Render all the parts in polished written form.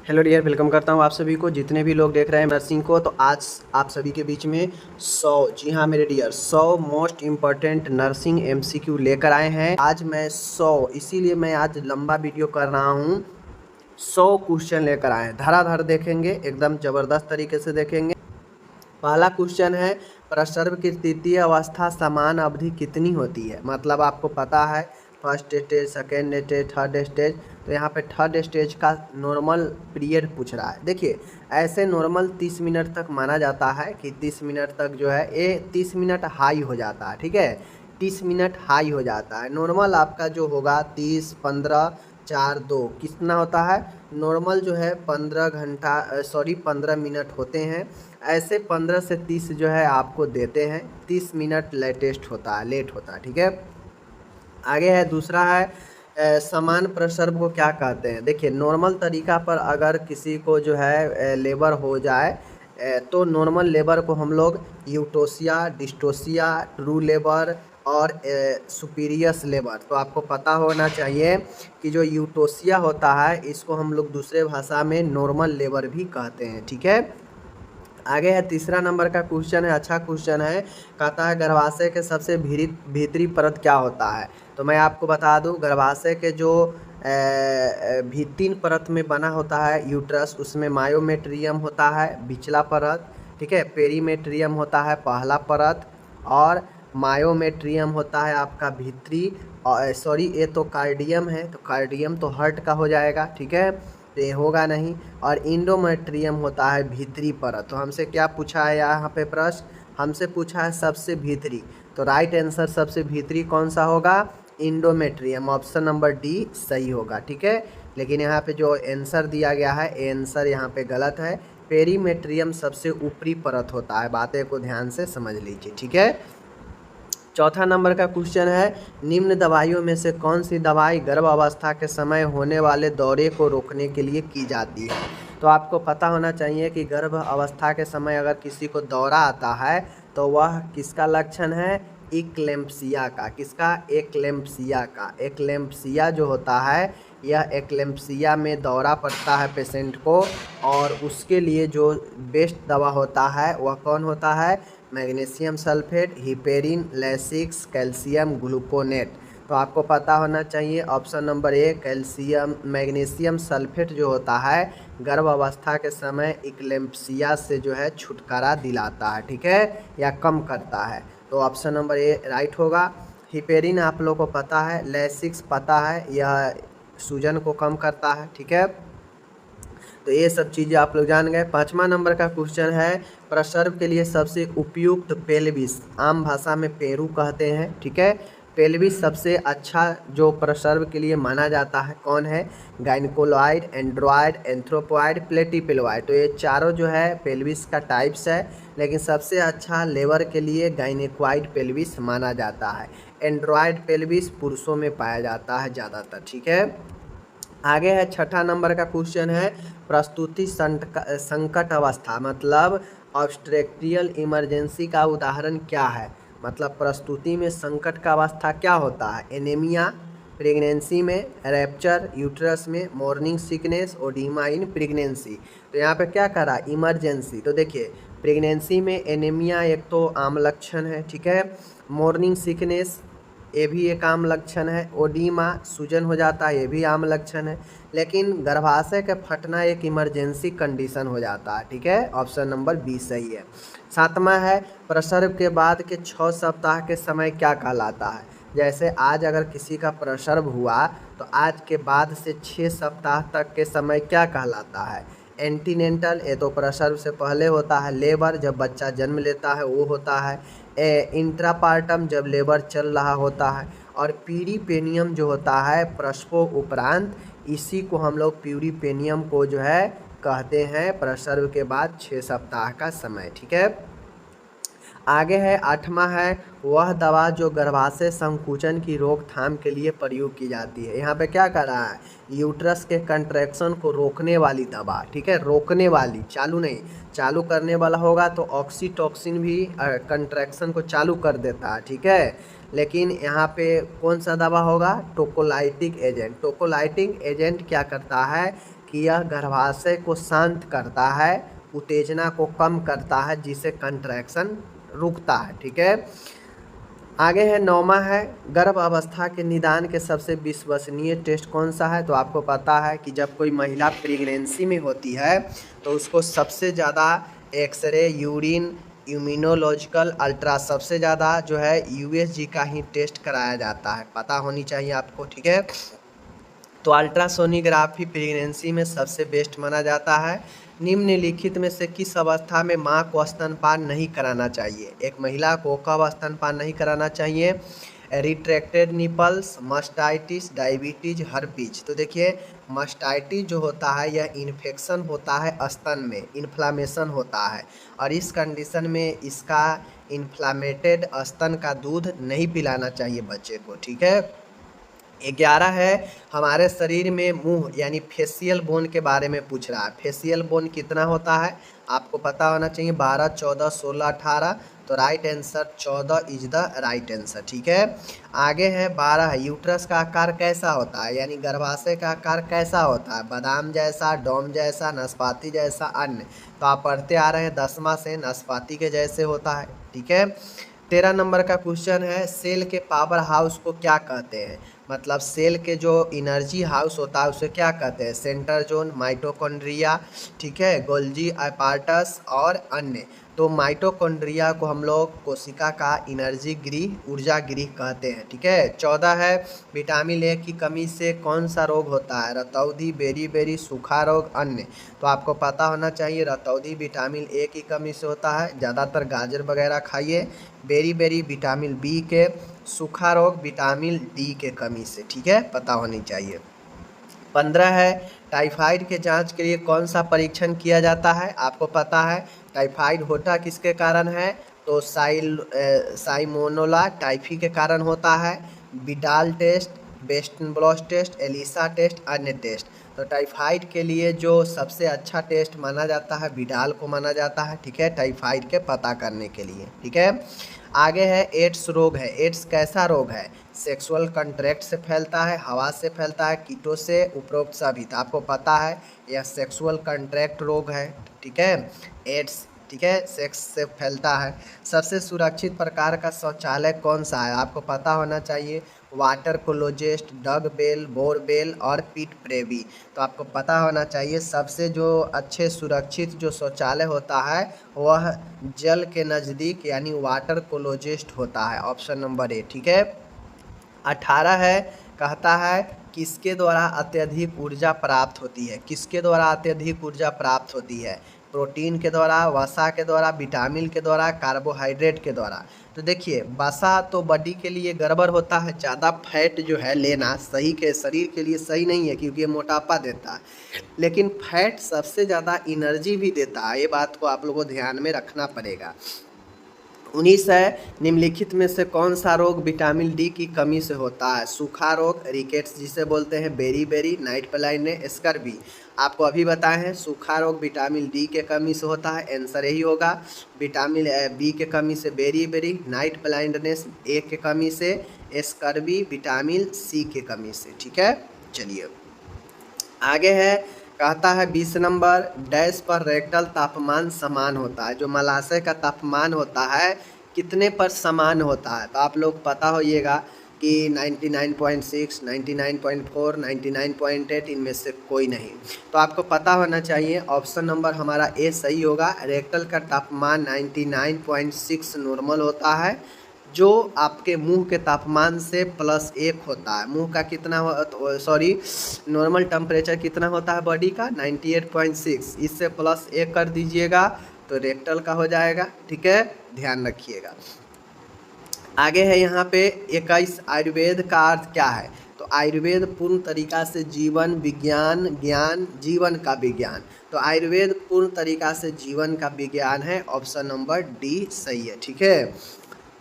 Hello dear, welcome करता हूँ आप सभी को, जितने भी लोग देख रहे हैं नर्सिंग को। तो आज आप सभी के बीच में 100, जी हाँ मेरे dear, 100 most important nursing MCQ लेकर आए हैं। आज मैं 100, इसीलिए मैं आज लंबा वीडियो कर रहा हूँ। 100 क्वेश्चन लेकर आए हैं, धड़ाधड़ देखेंगे, एकदम ज़बरदस्त तरीके से देखेंगे। पहला क्वेश्चन है, प्रसर्व की तृतीय अवस्था समान अवधि कितनी होती है। मतलब आपको पता है first stage, second stage, third stage. तो यहाँ पे थर्ड स्टेज का नॉर्मल पीरियड पूछ रहा है। देखिए, ऐसे नॉर्मल 30 मिनट तक माना जाता है कि 30 मिनट तक जो है ये 30 मिनट हाई हो जाता है। ठीक है, 30 मिनट हाई हो जाता है। नॉर्मल आपका जो होगा 30, 15, 4, 2 कितना होता है। नॉर्मल जो है 15 घंटा, 15 मिनट होते हैं। ऐसे 15 से 30 जो है आपको देते हैं। 30 मिनट लेटेस्ट होता है, लेट होता है। ठीक है, आगे है दूसरा है समान प्रसर्व को क्या कहते हैं। देखिए, नॉर्मल तरीका पर अगर किसी को जो है लेबर हो जाए तो नॉर्मल लेबर को हम लोग यूटोसिया, डिस्टोसिया, ट्रू लेबर और सुपीरियस लेबर। तो आपको पता होना चाहिए कि जो यूटोसिया होता है इसको हम लोग दूसरे भाषा में नॉर्मल लेबर भी कहते हैं। ठीक है, आगे है तीसरा नंबर का क्वेश्चन है, अच्छा क्वेश्चन है। कहता है गर्भाशय के सबसे भीतरी परत क्या होता है। तो मैं आपको बता दूं, गर्भाशय के जो भीतरी परत में बना होता है यूट्रस, उसमें मायोमेट्रियम होता है बिचला परत। ठीक है, पेरीमेट्रियम होता है पहला परत, और मायोमेट्रियम होता है आपका भीतरी। सॉरी, ये तो कार्डियम है, तो कार्डियम तो हार्ट का हो जाएगा। ठीक है, तो ये होगा नहीं। और इंडोमेट्रियम होता है भीतरी परत। तो हमसे क्या पूछा है यहाँ पे प्रश्न, हमसे पूछा है सबसे भीतरी। तो राइट आंसर सबसे भीतरी कौन सा होगा, इंडोमेट्रियम। ऑप्शन नंबर डी सही होगा। ठीक है, लेकिन यहाँ पे जो आंसर दिया गया है ये आंसर यहाँ पे गलत है। पेरीमेट्रियम सबसे ऊपरी परत होता है, बातें को ध्यान से समझ लीजिए। ठीक है, चौथा नंबर का क्वेश्चन है, निम्न दवाइयों में से कौन सी दवाई गर्भ अवस्था के समय होने वाले दौरे को रोकने के लिए की जाती है। तो आपको पता होना चाहिए कि गर्भ अवस्था के समय अगर किसी को दौरा आता है तो वह किसका लक्षण है, एक्लेम्पसिया का। किसका, एक्लेम्पसिया का। एक्लेम्पसिया जो होता है, यह एक्लेम्पसिया में दौरा पड़ता है पेशेंट को, और उसके लिए जो बेस्ट दवा होता है वह कौन होता है, magnesium sulphate, heparin, Lasix, calcium gluconate. तो आपको पता होना चाहिए option number A calcium, magnesium sulphate जो होता है गर्भ अवस्था के समय इक्लेम्पसिया से जो है छुटकारा दिलाता है। ठीक है, या कम करता है। तो ऑप्शन नंबर ए राइट होगा। हिपेरिन आप लोग को पता है, लैसिक्स पता है, यह सूजन को कम करता है। ठीक है, तो ये सब चीज़ें आप लोग जान गए। पाँचवा नंबर का क्वेश्चन है, प्रसर्व के लिए सबसे उपयुक्त पेल्विस, आम भाषा में पेरू कहते हैं। ठीक है, पेल्विस सबसे अच्छा जो प्रसर्व के लिए माना जाता है कौन है, गायनिकोलॉइड, एंड्रॉयड, एंथ्रोपॉइड, प्लेटिपेलॉइड। तो ये चारों जो है पेल्विस का टाइप्स है, लेकिन सबसे अच्छा लेबर के लिए गायनिकॉइड पेल्विस माना जाता है। एंड्रॉयड पेल्विस पुरुषों में पाया जाता है ज़्यादातर। ठीक है, आगे है छठा नंबर का क्वेश्चन है, प्रस्तुति संकट अवस्था मतलब ऑब्स्ट्रेक्टियल इमरजेंसी का उदाहरण क्या है। मतलब प्रस्तुति में संकट का अवस्था क्या होता है, एनीमिया, प्रेगनेंसी में, रैप्चर यूट्रस में, मॉर्निंग सिकनेस, ओडीमा इन प्रेगनेंसी। तो यहाँ पे क्या करा, इमरजेंसी। तो देखिए, प्रेगनेंसी में एनीमिया एक तो आम लक्षण है। ठीक है, मॉर्निंग सिकनेस ये भी एक आम लक्षण है, ओडीमा सूजन हो जाता है ये भी आम लक्षण है। लेकिन गर्भाशय का फटना एक इमरजेंसी कंडीशन हो जाता है। ठीक है, ऑप्शन नंबर बी सही है। सातवां है, प्रसर्व के बाद के 6 सप्ताह के समय क्या कहलाता है। जैसे आज अगर किसी का प्रसर्व हुआ तो आज के बाद से 6 सप्ताह तक के समय क्या कहलाता है, एंटीनेंटल, ये तो प्रसर्व से पहले होता है। लेबर जब बच्चा जन्म लेता है वो होता है। इंट्रापार्टम जब लेबर चल रहा होता है। और पीरिपेनियम जो होता है प्रसव उपरांत, इसी को हम लोग प्यूरिपेनियम को जो है कहते हैं प्रसर्व के बाद 6 सप्ताह का समय। ठीक है, आगे है आठवां है, वह दवा जो गर्भाशय संकुचन की रोकथाम के लिए प्रयोग की जाती है। यहाँ पे क्या कर रहा है, यूट्रस के कंट्रैक्शन को रोकने वाली दवा। ठीक है, रोकने वाली, चालू नहीं। चालू करने वाला होगा तो ऑक्सीटोसिन भी कंट्रैक्शन को चालू कर देता है। ठीक है, लेकिन यहाँ पे कौन सा दवा होगा, टोकोलाइटिक एजेंट। टोकोलाइटिक एजेंट क्या करता है कि यह गर्भाशय को शांत करता है, उत्तेजना को कम करता है, जिससे कंट्रैक्शन रुकता है। ठीक है, आगे है 9वां है, गर्भ अवस्था के निदान के सबसे विश्वसनीय टेस्ट कौन सा है? तो आपको पता है कि जब कोई महिला प्रेगनेंसी में होती है तो उसको सबसे ज़्यादा एक्सरे, यूरिन, इम्यूनोलॉजिकल, अल्ट्रा, सबसे ज़्यादा जो है यूएसजी का ही टेस्ट कराया जाता है, पता होनी चाहिए आपको। ठीक है, तो अल्ट्रासोनोग्राफी प्रेगनेंसी में सबसे बेस्ट माना जाता है। निम्नलिखित में से किस अवस्था में मां को स्तनपान नहीं कराना चाहिए? एक महिला को कब स्तनपान नहीं कराना चाहिए? Retracted nipples, mastitis, diabetes, herpes. तो देखिए, मास्टाइटिस जो होता है यह इन्फेक्शन होता है स्तन में, इन्फ्लामेशन होता है, और इस कंडीशन में इसका इन्फ्लामेटेड स्तन का दूध नहीं पिलाना चाहिए बच्चे को। ठीक है, 11 है, हमारे शरीर में मुंह यानी फेशियल बोन के बारे में पूछ रहा है। फेशियल बोन कितना होता है आपको पता होना चाहिए, 12, 14, 16, 18। तो right answer 14 is the right answer. ठीक है, आगे है 12 है, यूट्रस का आकार कैसा होता है, यानी गर्भाशय का आकार कैसा होता है? बादाम जैसा, डोम जैसा, नाशपाती जैसा, अन्य। तो आप पढ़ते आ रहे हैं 10वां से, नाशपाती के जैसे होता है। ठीक है, 13 नंबर का क्वेश्चन है, सेल के पावर हाउस को क्या कहते हैं? मतलब सेल के जो एनर्जी हाउस होता है उसे क्या कहते हैं? सेंट्रोजोन, माइटोकॉन्ड्रिया, ठीक है, गोल्जी अपार्टस और अन्य। तो माइटोकॉन्ड्रिया को हम लोग कोशिका का एनर्जी गृह, ऊर्जा गृह कहते हैं। ठीक है, 14 है, विटामिन ए की कमी से कौन सा रोग होता है? रतौंधी, बेरी, सूखा रोग, अन्य। तो आपको पता होना चाहिए रतौंधी विटामिन ए की कमी से होता है, ज़्यादातर गाजर वगैरह खाइए। बेरी विटामिन बी के, सूखा रोग विटामिन डी के कमी से। ठीक है, पता होनी चाहिए। 15 है, टाइफाइड के जांच के लिए कौन सा परीक्षण किया जाता है? आपको पता है टाइफाइड होता किसके कारण है? तो साइमोनोला टाइफी के कारण होता है। Widal test, western blot test, ELISA test, अन्य टेस्ट। तो टाइफाइड के लिए जो सबसे अच्छा टेस्ट माना जाता है विडाल को माना जाता है। ठीक है, टाइफाइड के पता करने के लिए। ठीक है, आगे है एड्स रोग है। एड्स कैसा रोग है? सेक्सुअल कंट्रैक्ट से फैलता है, हवा से फैलता है, कीटों से, उपरोक्त सभी। तो आपको पता है यह सेक्सुअल कंट्रैक्ट रोग है। ठीक है, एड्स, ठीक है, सेक्स से फैलता है। सबसे सुरक्षित प्रकार का शौचालय कौन सा है? आपको पता होना चाहिए, वाटर क्लोजेस्ट, डग बेल, बोर बेल और पीट प्रेवी। तो आपको पता होना चाहिए सबसे जो अच्छे सुरक्षित जो शौचालय होता है वह जल के नज़दीक यानी वाटर क्लोजेस्ट होता है, ऑप्शन नंबर ए। ठीक है, 18 है, कहता है किसके द्वारा अत्यधिक ऊर्जा प्राप्त होती है? किसके द्वारा अत्यधिक ऊर्जा प्राप्त होती है? प्रोटीन के द्वारा, वसा के द्वारा, विटामिन के द्वारा, कार्बोहाइड्रेट के द्वारा। तो देखिए, वसा तो बॉडी के लिए गड़बड़ होता है, ज़्यादा फैट जो है लेना सही के शरीर के लिए सही नहीं है क्योंकि ये मोटापा देता है, लेकिन फैट सबसे ज़्यादा एनर्जी भी देता है। ये बात को आप लोगों को ध्यान में रखना पड़ेगा। 19 है, निम्नलिखित में से कौन सा रोग विटामिन डी की कमी से होता है? सूखा रोग, रिकेट्स जिसे बोलते हैं, बेरी, नाइट ब्लाइंडनेस, स्कर्वी। आपको अभी बताए हैं सूखा रोग विटामिन डी के कमी से होता है, आंसर यही होगा। विटामिन बी के कमी से बेरी, नाइट ब्लाइंडनेस ए के कमी से, स्कर्वी विटामिन सी के कमी से। ठीक है, चलिए आगे है, कहता है 20 नंबर, डैश पर रेक्टल तापमान समान होता है। जो मलाशय का तापमान होता है कितने पर समान होता है? तो आप लोग पता होइएगा कि 99.6, 99.4, 99.8, इनमें से कोई नहीं। तो आपको पता होना चाहिए ऑप्शन नंबर हमारा ए सही होगा। रेक्टल का तापमान 99.6 नॉर्मल होता है, जो आपके मुंह के तापमान से +1 होता है। मुंह का कितना नॉर्मल टेम्परेचर कितना होता है बॉडी का? 98.6, इससे +1 कर दीजिएगा तो रेक्टल का हो जाएगा। ठीक है, ध्यान रखिएगा। आगे है यहाँ पे 21, आयुर्वेद का अर्थ क्या है? तो आयुर्वेद पूर्ण तरीका से जीवन विज्ञान, ज्ञान, जीवन का विज्ञान। तो आयुर्वेद पूर्ण तरीका से जीवन का विज्ञान है, ऑप्शन नंबर डी सही है। ठीक है,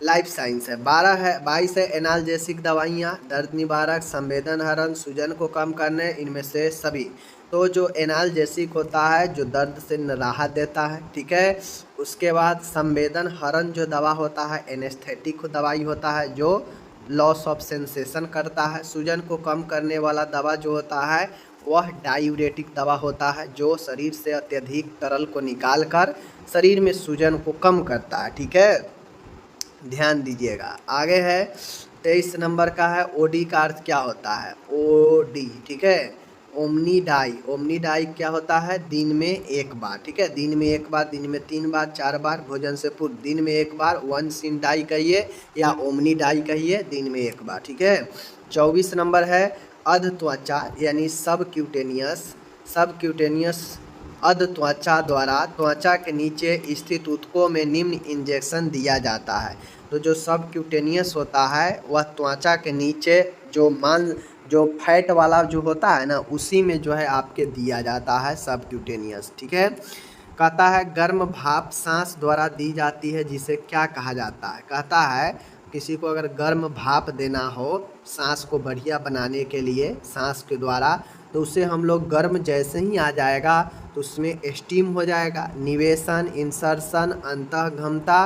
लाइफ साइंस है। 22 है, एनाल्जेसिक दवाइयाँ, दर्द निवारक, संवेदन हरण, सूजन को कम करने, इनमें से सभी। तो जो एनाल्जेसिक होता है जो दर्द से राहत देता है, ठीक है। उसके बाद संवेदन हरण जो दवा होता है एनेस्थेटिक दवाई होता है जो लॉस ऑफ सेंसेशन करता है। सूजन को कम करने वाला दवा जो होता है वह डायूरेटिक दवा होता है जो शरीर से अत्यधिक तरल को निकाल कर शरीर में सूजन को कम करता है। ठीक है, ध्यान दीजिएगा। आगे है 23 नंबर का है ओडी का अर्थ क्या होता है, ओडी। ठीक है, ओमनी डाई, ओमनी डाई क्या होता है, दिन में एक बार। ठीक है, दिन में एक बार, दिन में 3 बार 4 बार भोजन से पूर्व दिन में एक बार, वंस इन डाई कहिए या ओमनी डाई कहिए, दिन में एक बार। ठीक है, 24 नंबर है अध त्वचा यानी सब क्यूटेनियस, सब क्यूटेनियस अध त्वचा द्वारा त्वचा के नीचे स्थित ऊतकों में निम्न इंजेक्शन दिया जाता है। तो जो सब क्यूटेनियस होता है वह त्वचा के नीचे जो फैट वाला जो होता है ना, उसी में जो है आपके दिया जाता है सब क्यूटेनियस। ठीक है, कहता है गर्म भाप सांस द्वारा दी जाती है जिसे क्या कहा जाता है। कहता है किसी को अगर गर्म भाप देना हो सांस को बढ़िया बनाने के लिए सांस के द्वारा, तो उसे हम लोग गर्म जैसे ही आ जाएगा तो उसमें स्टीम हो जाएगा। निवेशन, इंसर्शन, अंतःगमता,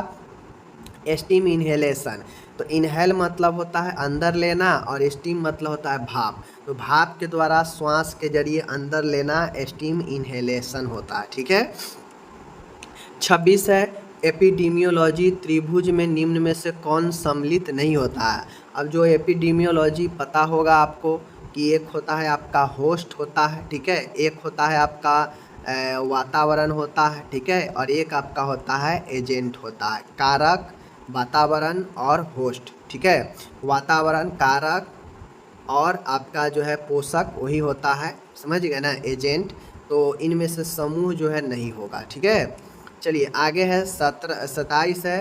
स्टीम इन्हेलेशन। तो इनहेल मतलब होता है अंदर लेना और स्टीम मतलब होता है भाप। तो भाप के द्वारा श्वास के जरिए अंदर लेना स्टीम इन्हेलेशन होता है। ठीक है, 26 है एपिडेमियोलॉजी त्रिभुज में निम्न में से कौन सम्मिलित नहीं होता है। अब जो एपिडेमियोलॉजी पता होगा आपको कि एक होता है आपका होस्ट होता है, ठीक है, एक होता है आपका वातावरण होता है, ठीक है, और एक आपका होता है एजेंट होता है। कारक, वातावरण और होस्ट। ठीक है, वातावरण, कारक और आपका जो है पोषक वही होता है, समझ गए ना, एजेंट। तो इनमें से समूह जो है नहीं होगा। ठीक है, चलिए आगे है 27 है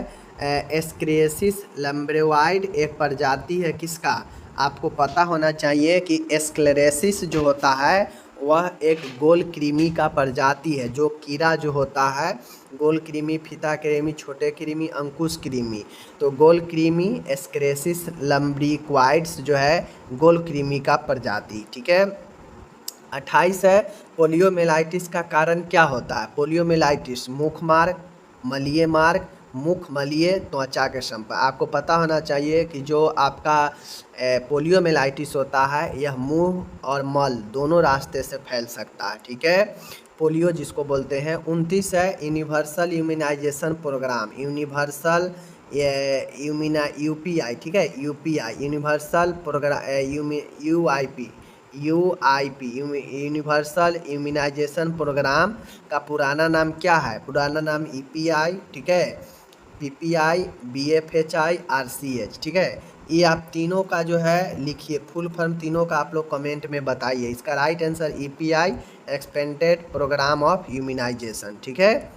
एस्क्लेरेसिस लम्ब्रेवाइड एक प्रजाति है किसका। आपको पता होना चाहिए कि एस्क्लेरेसिस जो होता है वह एक गोल कृमि का प्रजाति है। जो कीड़ा जो होता है गोल कृमि, फीता कृमि, छोटे कृमि, अंकुश कृमि, तो गोल कृमि एस्क्लेरेसिस लम्ब्रिक्वाइड्स जो है गोल कृमि का प्रजाति। ठीक है, 28 है पोलियोमेलाइटिस का कारण क्या होता है। पोलियोमेलाइटिस मुख मार्ग, मलीय मार्ग, मुख मलीय त्वचा के संपर्क। आपको पता होना चाहिए कि जो आपका पोलियोमेलाइटिस होता है यह मुंह और मल दोनों रास्ते से फैल सकता है। ठीक है, पोलियो जिसको बोलते हैं। 29 है universal immunization programme, universal UPI, ठीक है, UPI universal programme, UIP universal immunization programme का पुराना नाम क्या है। पुराना नाम ईपीआई, ठीक है, पीपीआई, बीएफएचआई, आरसीएच। ठीक है, ये आप तीनों का जो है लिखिए, फुल फॉर्म तीनों का आप लोग कमेंट में बताइए। इसका right answer EPI expanded programme of immunization. ठीक है,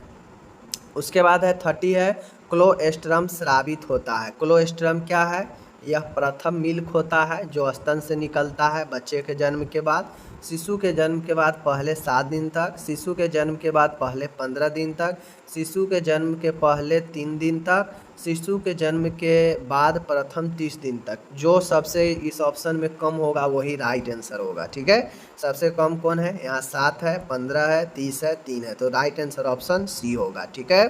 उसके बाद है 30 है क्लोएस्ट्रम स्रावित होता है। क्लोएस्ट्रम क्या है, यह प्रथम मिल्क होता है जो स्तन से निकलता है बच्चे के जन्म के बाद, शिशु के जन्म के बाद पहले 7 दिन तक, शिशु के जन्म के बाद पहले 15 दिन तक, शिशु के जन्म के पहले 3 दिन तक, शिशु के जन्म के बाद प्रथम 30 दिन तक। जो सबसे इस ऑप्शन में कम होगा वही राइट आंसर होगा। ठीक है, सबसे कम कौन है, यहाँ 7 है, 15 है, 30 है, 3 है, तो राइट आंसर ऑप्शन सी होगा। ठीक है,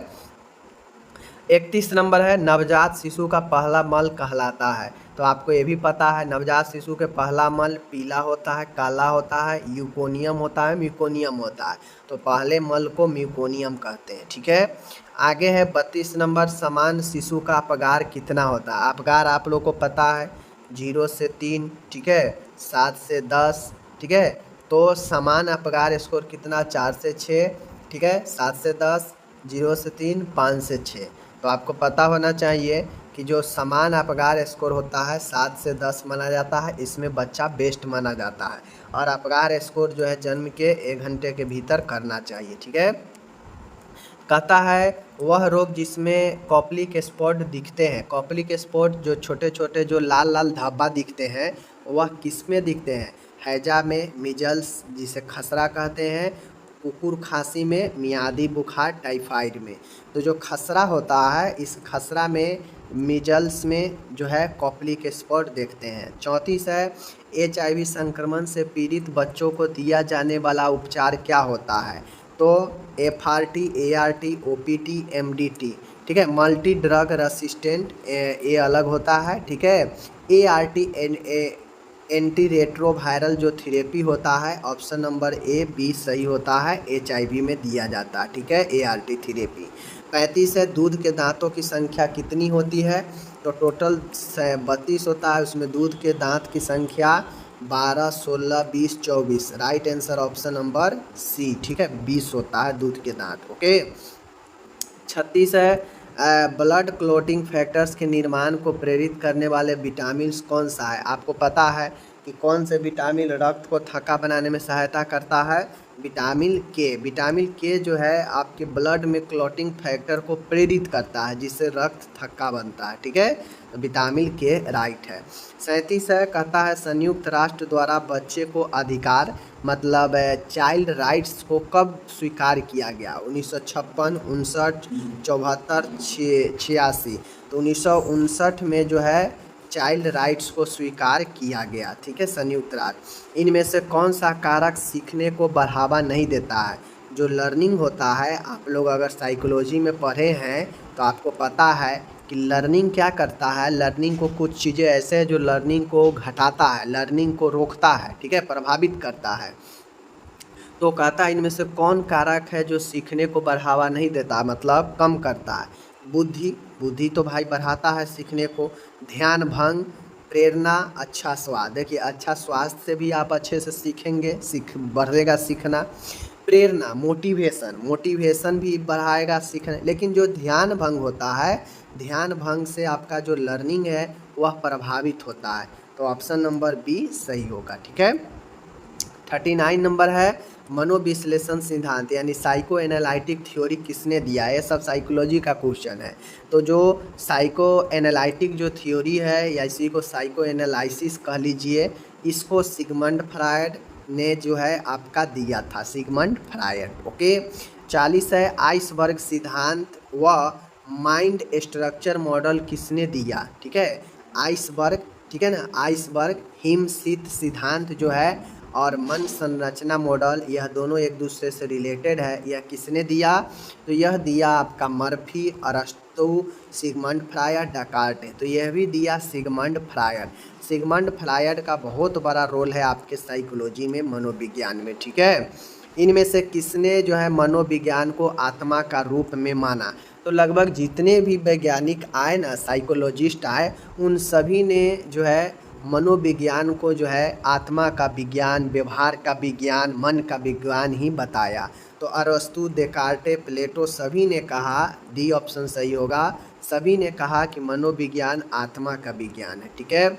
31 नंबर है नवजात शिशु का पहला मल कहलाता है। तो आपको ये भी पता है नवजात शिशु के पहला मल पीला होता है, काला होता है, यूकोनियम होता है, म्यूकोनियम होता है। तो पहले मल को म्यूकोनियम कहते हैं। ठीक है, आगे है 32 नंबर समान शिशु का अपगार कितना होता है। अपगार आप लोग को पता है 0 से 3, ठीक है, 7 से 10, ठीक है, तो समान अपगार स्कोर कितना, 4 से 6, ठीक है, 7 से 10, 0 से 3, 5 से 6। तो आपको पता होना चाहिए कि जो समान अपगार स्कोर होता है 7 से 10 माना जाता है, इसमें बच्चा बेस्ट माना जाता है। और अपगार स्कोर जो है जन्म के 1 घंटे के भीतर करना चाहिए। ठीक है, कहता है वह रोग जिसमें कॉप्लिक स्पॉट दिखते हैं। कॉप्लिक स्पॉट जो छोटे छोटे जो लाल लाल धब्बा दिखते हैं वह किस में दिखते हैं, हैजा में, मिजल्स जिसे खसरा कहते हैं, कुकुर खांसी में, मियादी बुखार, टाइफाइड में। तो जो खसरा होता है इस खसरा में, मिजल्स में जो है कॉप्लिक स्पॉट देखते हैं। 34 है HIV संक्रमण से पीड़ित बच्चों को दिया जाने वाला उपचार क्या होता है। तो FRT, ART, OPT, MDT, ठीक है, मल्टी ड्रग रेसिस्टेंट, ये अलग होता है। ठीक है, ART एंटी रेट्रोवायरल जो थेरेपी होता है, ऑप्शन नंबर ए बी सही होता है, HIV में दिया जाता है, ठीक है, ART थेरेपी। 35 है, दूध के दांतों की संख्या कितनी होती है? तो टोटल 32 होता है, उसमें दूध के दांत की संख्या 12, 16, 20, 24। Right answer option number C, ठीक है, 20 होता है दूध के दांत। ओके। 36 है, ब्लड क्लॉटिंग फैक्टर्स के निर्माण को प्रेरित करने वाले विटामिन कौन सा है? आपको पता है कि कौन से विटामिन रक्त को थक्का बनाने में सहायता करता है? विटामिन के। विटामिन के जो है आपके ब्लड में क्लॉटिंग फैक्टर को प्रेरित करता है, जिससे रक्त थक्का बनता है, ठीक है, तो विटामिन के राइट है। 37 है, कहता है संयुक्त राष्ट्र द्वारा बच्चे को अधिकार मतलब चाइल्ड राइट्स को कब स्वीकार किया गया? 1956, 59, 74, 86। तो 1959 में जो है चाइल्ड राइट्स को स्वीकार किया गया, ठीक है, संयुक्त राष्ट्र। इनमें से कौन सा कारक सीखने को बढ़ावा नहीं देता है? जो लर्निंग होता है, आप लोग अगर साइकोलॉजी में पढ़े हैं तो आपको पता है कि लर्निंग क्या करता है। लर्निंग को कुछ चीज़ें ऐसे हैं जो लर्निंग को घटाता है, लर्निंग को रोकता है, ठीक है, प्रभावित करता है। तो कहता है इनमें से कौन कारक है जो सीखने को बढ़ावा नहीं देता, मतलब कम करता है? बुद्धि। बुद्धि तो भाई बढ़ाता है सीखने को। ध्यान भंग, प्रेरणा, अच्छा स्वास्थ्य। देखिए अच्छा स्वास्थ्य से भी आप अच्छे से सीखेंगे, बढ़ेगा सीखना। प्रेरणा, मोटिवेशन, मोटिवेशन भी बढ़ाएगा सीखने। लेकिन जो ध्यान भंग होता है, ध्यान भंग से आपका जो लर्निंग है वह प्रभावित होता है। तो ऑप्शन नंबर बी सही होगा, ठीक है। 39 नंबर है, मनोविश्लेषण सिद्धांत यानी साइको एनालिटिक थ्योरी किसने दिया है? ये सब साइकोलॉजी का क्वेश्चन है। तो जो साइको एनालिटिक जो थ्योरी है या इसी को साइको एनालिसिस कह लीजिए, इसको सिगमंड फ्रायड ने जो है आपका दिया था, सिगमंड फ्रायड। ओके। 40 है, आइसबर्ग सिद्धांत व माइंड स्ट्रक्चर मॉडल किसने दिया? ठीक है, आइसबर्ग, ठीक है ना, आइसबर्ग हिमशीत सिद्धांत जो है और मन संरचना मॉडल, यह दोनों एक दूसरे से रिलेटेड है। यह किसने दिया? तो यह दिया आपका मर्फी, अरस्तु, सिगमंड फ्रायड, डेकार्ट। तो यह भी दिया सिगमंड फ्रायड। सिगमंड फ्रायड का बहुत बड़ा रोल है आपके साइकोलॉजी में, मनोविज्ञान में, ठीक है। इनमें से किसने जो है मनोविज्ञान को आत्मा का रूप में माना? तो लगभग जितने भी वैज्ञानिक आए ना, साइकोलॉजिस्ट आए, उन सभी ने जो है मनोविज्ञान को जो है आत्मा का विज्ञान, व्यवहार का विज्ञान, मन का विज्ञान ही बताया। तो अरस्तु, डेकार्टे, प्लेटो सभी ने कहा, डी ऑप्शन सही होगा, सभी ने कहा कि मनोविज्ञान आत्मा का विज्ञान है, ठीक है।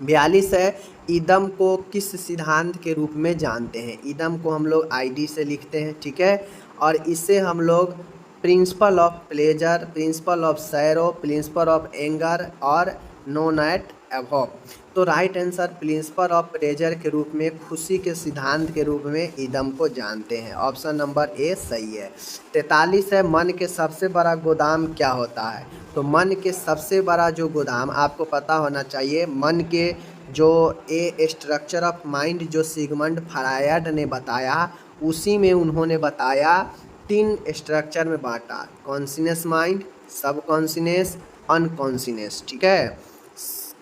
42 है, इदम को किस सिद्धांत के रूप में जानते हैं? इदम को हम लोग ID से लिखते हैं, ठीक है, और इसे हम लोग principle of pleasure, principle of serow, principle of anger और नोन एट अबव। तो right answer principle of pleasure के रूप में, खुशी के सिद्धांत के रूप में इदम को जानते हैं। ऑप्शन नंबर ए सही है। 43 है, मन के सबसे बड़ा गोदाम क्या होता है? तो मन के सबसे बड़ा जो गोदाम आपको पता होना चाहिए, मन के जो ए स्ट्रक्चर ऑफ माइंड जो सिगमंड फ्रायड ने बताया, उसी में उन्होंने बताया 3 स्ट्रक्चर में बांटा, कॉन्शियस माइंड, सब कॉन्शियस, अनकॉन्शियस, ठीक है।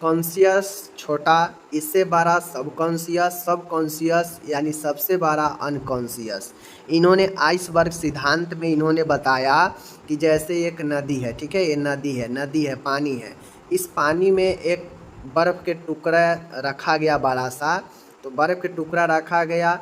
कॉन्शियस छोटा, इससे बड़ा सब कॉन्शियस यानी सबसे बड़ा अनकॉन्शियस। इन्होंने आइसबर्ग सिद्धांत में इन्होंने बताया कि जैसे एक नदी है, ठीक है, ये नदी है, पानी है, इस पानी में एक बर्फ़ के टुकड़ा रखा गया बड़ा सा, तो बर्फ़ के टुकड़ा रखा गया,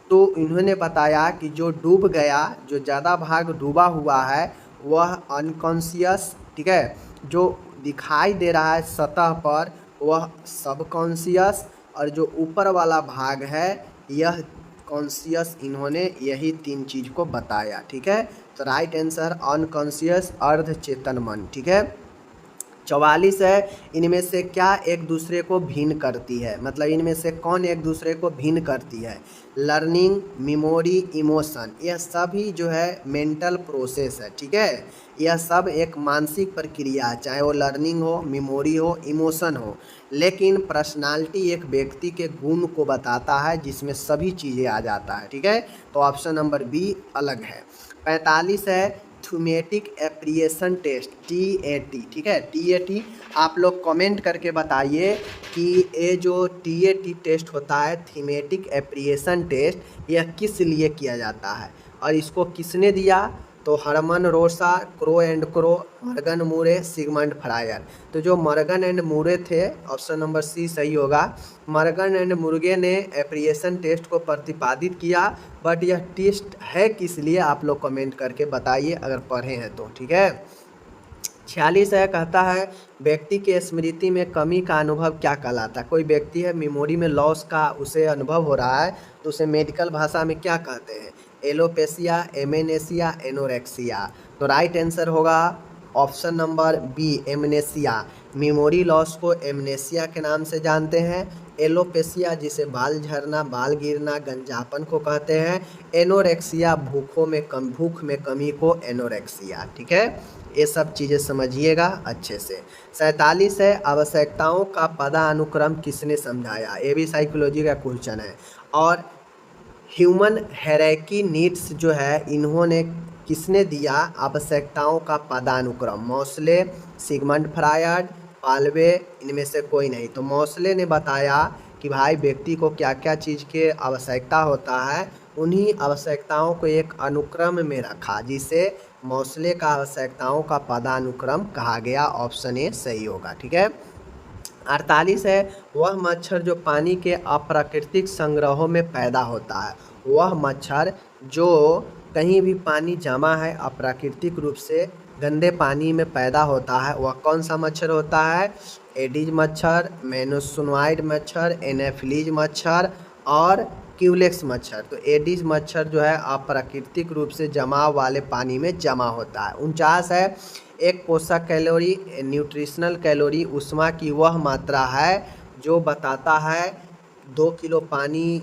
तो इन्होंने बताया कि जो डूब गया, जो ज़्यादा भाग डूबा हुआ है वह अनकॉन्शियस, ठीक है, जो दिखाई दे रहा है सतह पर वह सबकॉन्शियस, और जो ऊपर वाला भाग है यह कॉन्शियस। इन्होंने यही 3 चीज़ को बताया, ठीक है। तो राइट आंसर अनकॉन्शियस, अर्ध चेतन मन, ठीक है। 44 है, इनमें से क्या एक दूसरे को भिन्न करती है? मतलब इनमें से कौन एक दूसरे को भिन्न करती है? लर्निंग, मेमोरी, इमोशन, यह सभी जो है मेंटल प्रोसेस है, ठीक है। यह सब एक मानसिक प्रक्रिया है, चाहे वो लर्निंग हो, मेमोरी हो, इमोशन हो। लेकिन पर्सनालिटी एक व्यक्ति के गुण को बताता है जिसमें सभी चीज़ें आ जाता है, ठीक है। तो ऑप्शन नंबर बी अलग है। 45 है, थीमेटिक एप्रिएशन टेस्ट TAT, ठीक है, TAT आप लोग कमेंट करके बताइए कि ये जो TAT टेस्ट होता है, थीमेटिक एप्रिएशन टेस्ट, यह किस लिए किया जाता है और इसको किसने दिया? तो Hermann Rorschach, Crow and Crow, Morgan Murray, Sigmund Freud. तो जो मॉर्गन एंड मूरे थे, ऑप्शन नंबर सी सही होगा। मॉर्गन एंड मूरे ने एप्रिएशन टेस्ट को प्रतिपादित किया, बट यह टेस्ट है किस लिए आप लोग कमेंट करके बताइए अगर पढ़े हैं तो, ठीक है। 46 है, कहता है व्यक्ति के स्मृति में कमी का अनुभव क्या कहलाता है? कोई व्यक्ति है मेमोरी में लॉस का उसे अनुभव हो रहा है, तो उसे मेडिकल भाषा में क्या कहते हैं? Alopecia, amnesia, anorexia. तो राइट आंसर होगा option number B, amnesia. Memory loss को एमनेसिया के नाम से जानते हैं। एलोपेशिया जिसे बाल झड़ना, बाल गिरना, गंजापन को कहते हैं। एनोरेक्सिया भूख में कमी को एनोरेक्सिया, ठीक है। ये सब चीज़ें समझिएगा अच्छे से। 47 है, आवश्यकताओं का पदानुक्रम किसने समझाया? ये भी साइकोलॉजी का क्वेश्चन है। और ह्यूमन हायरार्की नीड्स जो है, इन्होंने किसने दिया आवश्यकताओं का पदानुक्रम? मौसले, सिगमंड फ्रायड, पाल्वे, इनमें से कोई नहीं। तो मौसले ने बताया कि भाई व्यक्ति को क्या क्या चीज़ के आवश्यकता होता है, उन्हीं आवश्यकताओं को एक अनुक्रम में रखा, जिसे मौसले का आवश्यकताओं का पदानुक्रम कहा गया। ऑप्शन ए सही होगा, ठीक है। 48 है, वह मच्छर जो पानी के अप्राकृतिक संग्रहों में पैदा होता है। वह मच्छर जो कहीं भी पानी जमा है अप्राकृतिक रूप से गंदे पानी में पैदा होता है, वह कौन सा मच्छर होता है? एडिज मच्छर, मेनोसोनोइड मच्छर, एनाफिलीज मच्छर और क्यूलेक्स मच्छर। तो एडिज मच्छर जो है अप्राकृतिक रूप से जमाव वाले पानी में जमा होता है। 49 है, एक पोषक कैलोरी, न्यूट्रिशनल कैलोरी ऊष्मा की वह मात्रा है जो बताता है 2 किलो पानी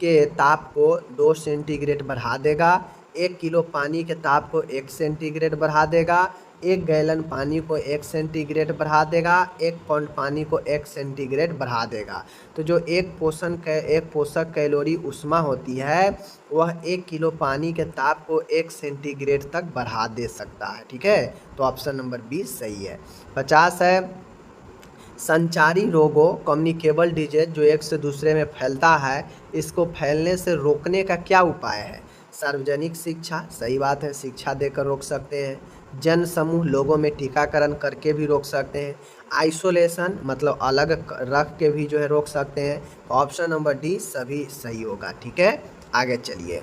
के ताप को 2 सेंटीग्रेड बढ़ा देगा, 1 किलो पानी के ताप को 1 सेंटीग्रेड बढ़ा देगा, 1 गैलन पानी को 1 सेंटीग्रेड बढ़ा देगा, 1 पाउंड पानी को 1 सेंटीग्रेड बढ़ा देगा। तो जो एक पोषक कैलोरी ऊष्मा होती है, वह 1 किलो पानी के ताप को 1 सेंटीग्रेड तक बढ़ा दे सकता है, ठीक है। तो ऑप्शन नंबर बी सही है। 50 है, संचारी रोगों, कम्युनिकेबल डिजीज जो एक से दूसरे में फैलता है, इसको फैलने से रोकने का क्या उपाय है? सार्वजनिक शिक्षा, सही बात है, शिक्षा देकर रोक सकते हैं। जन समूह, लोगों में टीकाकरण करके भी रोक सकते हैं। आइसोलेशन मतलब अलग रख के भी जो है रोक सकते हैं। ऑप्शन नंबर डी सभी सही होगा, ठीक है। आगे चलिए,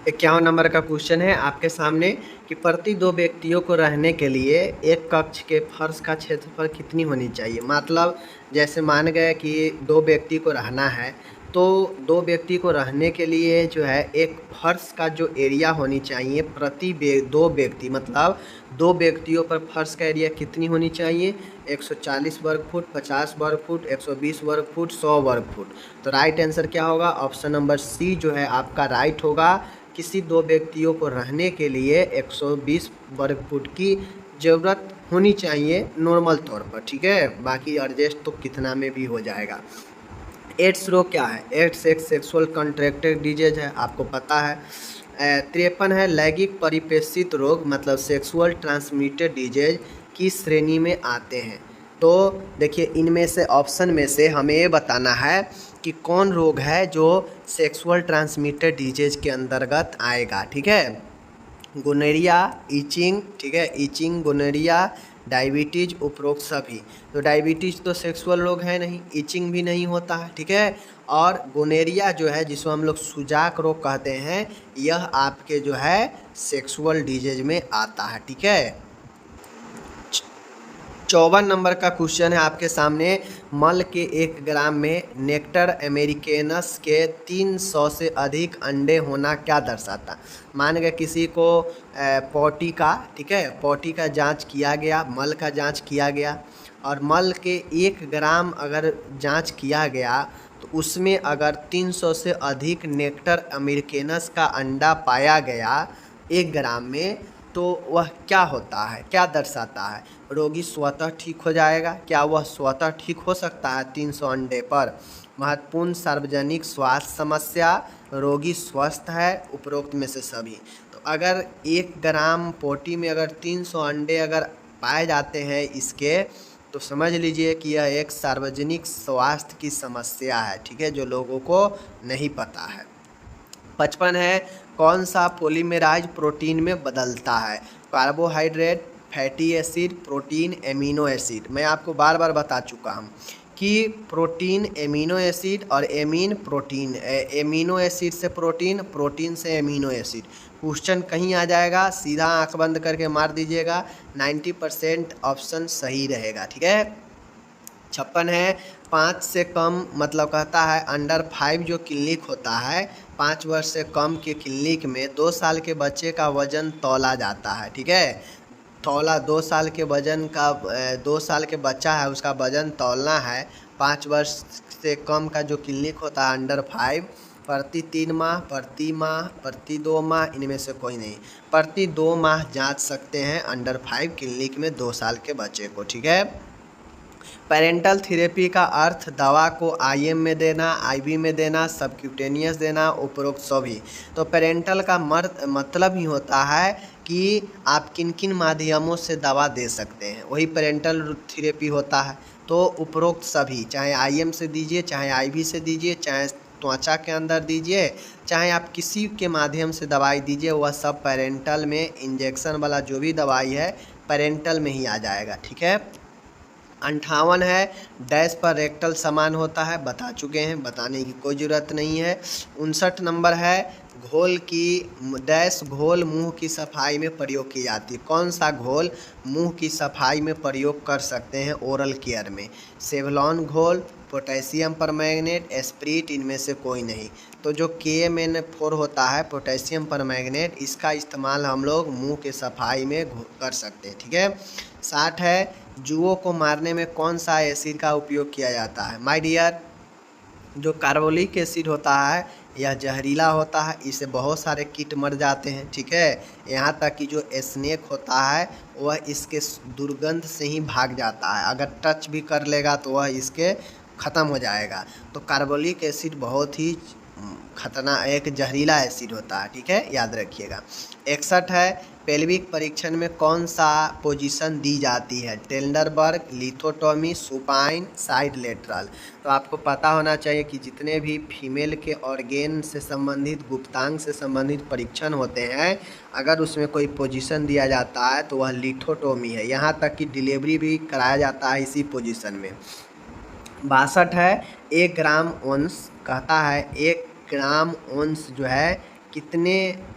51 नंबर का क्वेश्चन है आपके सामने कि प्रति 2 व्यक्तियों को रहने के लिए एक कक्ष के फर्श का क्षेत्रफल कितनी होनी चाहिए? मतलब जैसे मान गए कि 2 व्यक्ति को रहना है, तो 2 व्यक्ति को रहने के लिए जो है एक फर्श का जो एरिया होनी चाहिए प्रति 2 व्यक्ति, मतलब 2 व्यक्तियों पर फर्श का एरिया कितनी होनी चाहिए? 140 वर्ग फुट, 50 वर्ग फुट, 120 वर्ग फुट, 100 वर्ग फुट। तो राइट आंसर क्या होगा? ऑप्शन नंबर सी जो है आपका राइट होगा। किसी 2 व्यक्तियों को रहने के लिए 120 वर्ग फुट की ज़रूरत होनी चाहिए नॉर्मल तौर पर, ठीक है। बाकी एडजस्ट तो कितना में भी हो जाएगा। एड्स रोग क्या है? एड्स एक सेक्सुअल कॉन्ट्रैक्टेड डिजीज है, आपको पता है। 53 है, लैंगिक परिप्रेषित रोग मतलब सेक्सुअल ट्रांसमिटेड डिजीज की श्रेणी में आते हैं। तो देखिए, इनमें से ऑप्शन में से हमें ये बताना है कि कौन रोग है जो सेक्सुअल ट्रांसमिटेड डिजीज के अंतर्गत आएगा, ठीक है। गोनोरिया, इचिंग, ठीक है, इचिंग, गोनोरिया, डायबिटीज, उपरोक्त सभी। तो डायबिटीज तो सेक्सुअल रोग है नहीं, इचिंग भी नहीं होता है, ठीक है। और गोनोरिया जो है, जिसको हम लोग सुजाक रोग कहते हैं, यह आपके जो है सेक्सुअल डिजीज में आता है, ठीक है। 54 नंबर का क्वेश्चन है आपके सामने, मल के 1 ग्राम में नेक्टर अमेरिकेनस के 300 से अधिक अंडे होना क्या दर्शाता? मान गए किसी को पॉटी का, ठीक है, पॉटी का जांच किया गया, मल का जांच किया गया, और मल के 1 ग्राम अगर जांच किया गया तो उसमें अगर 300 से अधिक नेक्टर अमेरिकेनस का अंडा पाया गया 1 ग्राम में, तो वह क्या होता है, क्या दर्शाता है? रोगी स्वतः ठीक हो जाएगा? क्या वह स्वतः ठीक हो सकता है 300 अंडे पर? महत्वपूर्ण सार्वजनिक स्वास्थ्य समस्या, रोगी स्वस्थ है उपरोक्त में से सभी। तो अगर 1 ग्राम पोटी में अगर 300 अंडे अगर पाए जाते हैं इसके, तो समझ लीजिए कि यह एक सार्वजनिक स्वास्थ्य की समस्या है, ठीक है, जो लोगों को नहीं पता है। 55 है, कौन सा पॉलीमेराइज प्रोटीन में बदलता है? Carbohydrate, fatty acid, protein, amino acid. मैं आपको बार बार बता चुका हूँ कि प्रोटीन एमिनो एसिड और एमीन प्रोटीन, एमिनो एसिड से प्रोटीन, प्रोटीन से एमिनो एसिड। क्वेश्चन कहीं आ जाएगा, सीधा आंख बंद करके मार दीजिएगा, 90% ऑप्शन सही रहेगा, ठीक है। 56 है, 5 से कम मतलब कहता है अंडर 5 जो क्लिनिक होता है, 5 वर्ष से कम के क्लिनिक में 2 साल के बच्चे का वजन तौला जाता है, ठीक है। तौला 2 साल के वजन का 2 साल के बच्चा है उसका वजन तौलना है। 5 वर्ष से कम का जो क्लिनिक होता है अंडर 5, प्रति 3 माह, प्रति 2 माह, इनमें से कोई नहीं, प्रति 2 माह जांच सकते हैं अंडर 5 क्लिनिक में 2 साल के बच्चे को, ठीक है। पेरेंटल थेरेपी का अर्थ दवा को आईएम में देना, आईवी में देना, सबक्यूटेनियस देना, उपरोक्त सभी। तो पेरेंटल का मतलब ही होता है कि आप किन किन माध्यमों से दवा दे सकते हैं, वही पेरेंटल थेरेपी होता है। तो उपरोक्त सभी, चाहे आईएम से दीजिए, चाहे आईवी से दीजिए, चाहे त्वचा के अंदर दीजिए, चाहे आप किसी के माध्यम से दवाई दीजिए, वह सब पेरेंटल में, इंजेक्शन वाला जो भी दवाई है पेरेंटल में ही आ जाएगा, ठीक है। 58 है, डैश पर रेक्टल समान होता है, बता चुके हैं, बताने की कोई ज़रूरत नहीं है। 59 नंबर है, घोल की डैश घोल मुंह की सफाई में प्रयोग की जाती है। कौन सा घोल मुंह की सफाई में प्रयोग कर सकते हैं ओरल केयर में? सेवलॉन घोल, पोटेशियम परमैंगनेट, एस्प्रिट, इनमें से कोई नहीं। तो जो KMN4 होता है पोटेशियम परमैंगनेट, इसका इस्तेमाल हम लोग मुंह के सफाई में कर सकते हैं, ठीक है। 60 है, जुओं को मारने में कौन सा एसिड का उपयोग किया जाता है? माय डियर, जो कार्बोलिक एसिड होता है यह जहरीला होता है, इससे बहुत सारे कीट मर जाते हैं, ठीक है। यहाँ तक कि जो स्नेक होता है वह इसके दुर्गंध से ही भाग जाता है, अगर टच भी कर लेगा तो वह इसके ख़त्म हो जाएगा। तो कार्बोलिक एसिड बहुत ही खतरनाक एक जहरीला एसिड होता है, ठीक है, याद रखिएगा। 61 है, पेल्विक परीक्षण में कौन सा पोजीशन दी जाती है? टेंडरबर्ग, लिथोटोमी, सुपाइन, साइड लेटरल। तो आपको पता होना चाहिए कि जितने भी फीमेल के ऑर्गेन से संबंधित, गुप्तांग से संबंधित परीक्षण होते हैं, अगर उसमें कोई पोजीशन दिया जाता है तो वह लिथोटोमी है। यहाँ तक कि डिलीवरी भी कराया जाता है इसी पोजीशन में। 62 है, 1 ग्राम ओंस कहता है 1 ग्राम ओंस जो है कितने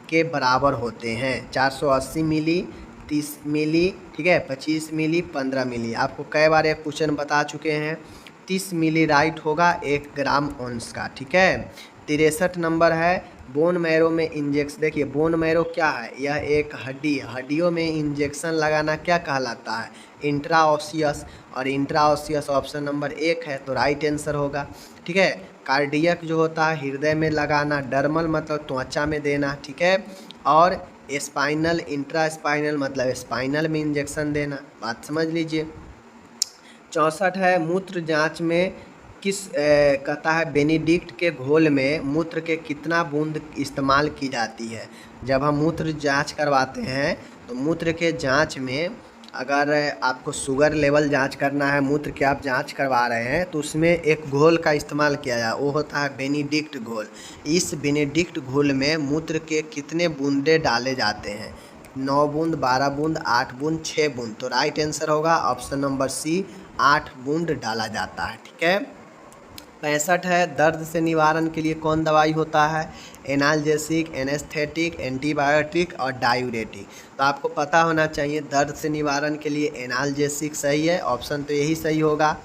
के बराबर होते हैं? 480 मिली, 30 मिली, ठीक है, 25 मिली, 15 मिली। आपको कई बार एक क्वेश्चन बता चुके हैं, 30 मिली राइट होगा 1 ग्राम ओंस का, ठीक है। 63 नंबर है, बोन मैरो में इंजेक्शन। देखिए बोन मैरो क्या है? यह एक हड्डी, हड्डियों में इंजेक्शन लगाना क्या कहलाता है? इंट्राओसियस। और इंट्राओसियस ऑप्शन नंबर 1 है, तो राइट आंसर होगा, ठीक है। कार्डियक जो होता है हृदय में लगाना, डर्मल मतलब त्वचा में देना, ठीक है। और स्पाइनल, इंट्रा स्पाइनल मतलब स्पाइनल में इंजेक्शन देना, बात समझ लीजिए। 64 है, मूत्र जांच में कहता है बेनिडिक्ट के घोल में मूत्र के कितना बूंद इस्तेमाल की जाती है? जब हम मूत्र जांच करवाते हैं तो मूत्र के जांच में अगर आपको शुगर लेवल जांच करना है, मूत्र की आप जांच करवा रहे हैं, तो उसमें एक घोल का इस्तेमाल किया जाए, वो होता है बेनिडिक्ट घोल। इस बेनिडिक्ट घोल में मूत्र के कितने बूंदे डाले जाते हैं? 9 बूंद, 12 बूंद, 8 बूंद, 6 बूंद। तो राइट आंसर होगा ऑप्शन नंबर सी, 8 बूंद डाला जाता है, ठीक है। 65 है, दर्द से निवारण के लिए कौन दवाई होता है? एनाल्जेसिक, एनेस्थेटिक, एंटीबायोटिक और डायूरेटिक। तो आपको पता होना चाहिए दर्द से निवारण के लिए एनाल्जेसिक सही है, ऑप्शन तो यही सही होगा।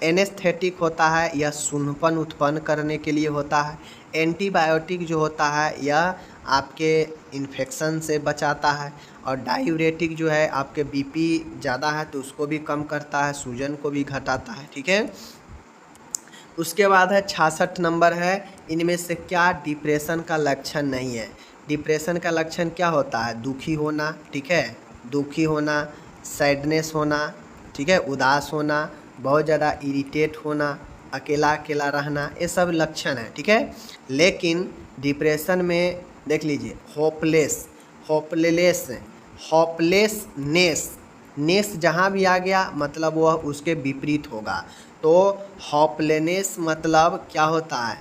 एनेस्थेटिक होता है, यह सूंधपन उत्पन्न करने के लिए होता है। एंटीबायोटिक जो होता है यह आपके इन्फेक्शन से बचाता है। और डायूरेटिक जो है आपके बीपी ज़्यादा है तो उसको भी कम करता है, सूजन को भी घटाता है, ठीक है। उसके बाद है 66 नंबर है, इनमें से क्या डिप्रेशन का लक्षण नहीं है? डिप्रेशन का लक्षण क्या होता है? दुखी होना, ठीक है, दुखी होना, सैडनेस होना, ठीक है, उदास होना, बहुत ज़्यादा इरिटेट होना, अकेला अकेला रहना, ये सब लक्षण है, ठीक है। लेकिन डिप्रेशन में देख लीजिए होपलेसनेस, नेस जहाँ भी आ गया मतलब वह उसके विपरीत होगा। तो होपलेनेस मतलब क्या होता है,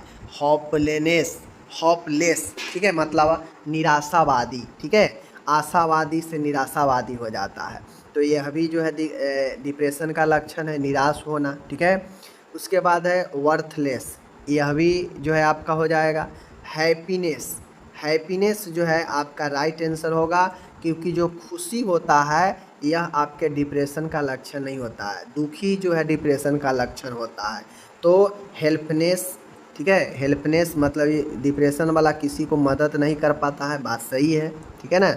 होपलेस, ठीक है, मतलब निराशावादी, ठीक है, आशावादी से निराशावादी हो जाता है। तो यह भी जो है डिप्रेशन का लक्षण है, निराश होना, ठीक है। उसके बाद है वर्थलेस, यह भी जो है आपका हो जाएगा। हैप्पीनेस जो है आपका राइट आंसर होगा, क्योंकि जो खुशी होता है यह आपके डिप्रेशन का लक्षण नहीं होता है, दुखी जो है डिप्रेशन का लक्षण होता है। तो हेल्पनेस, ठीक है, हेल्पनेस मतलब ये डिप्रेशन वाला किसी को मदद नहीं कर पाता है, बात सही है, ठीक है ना।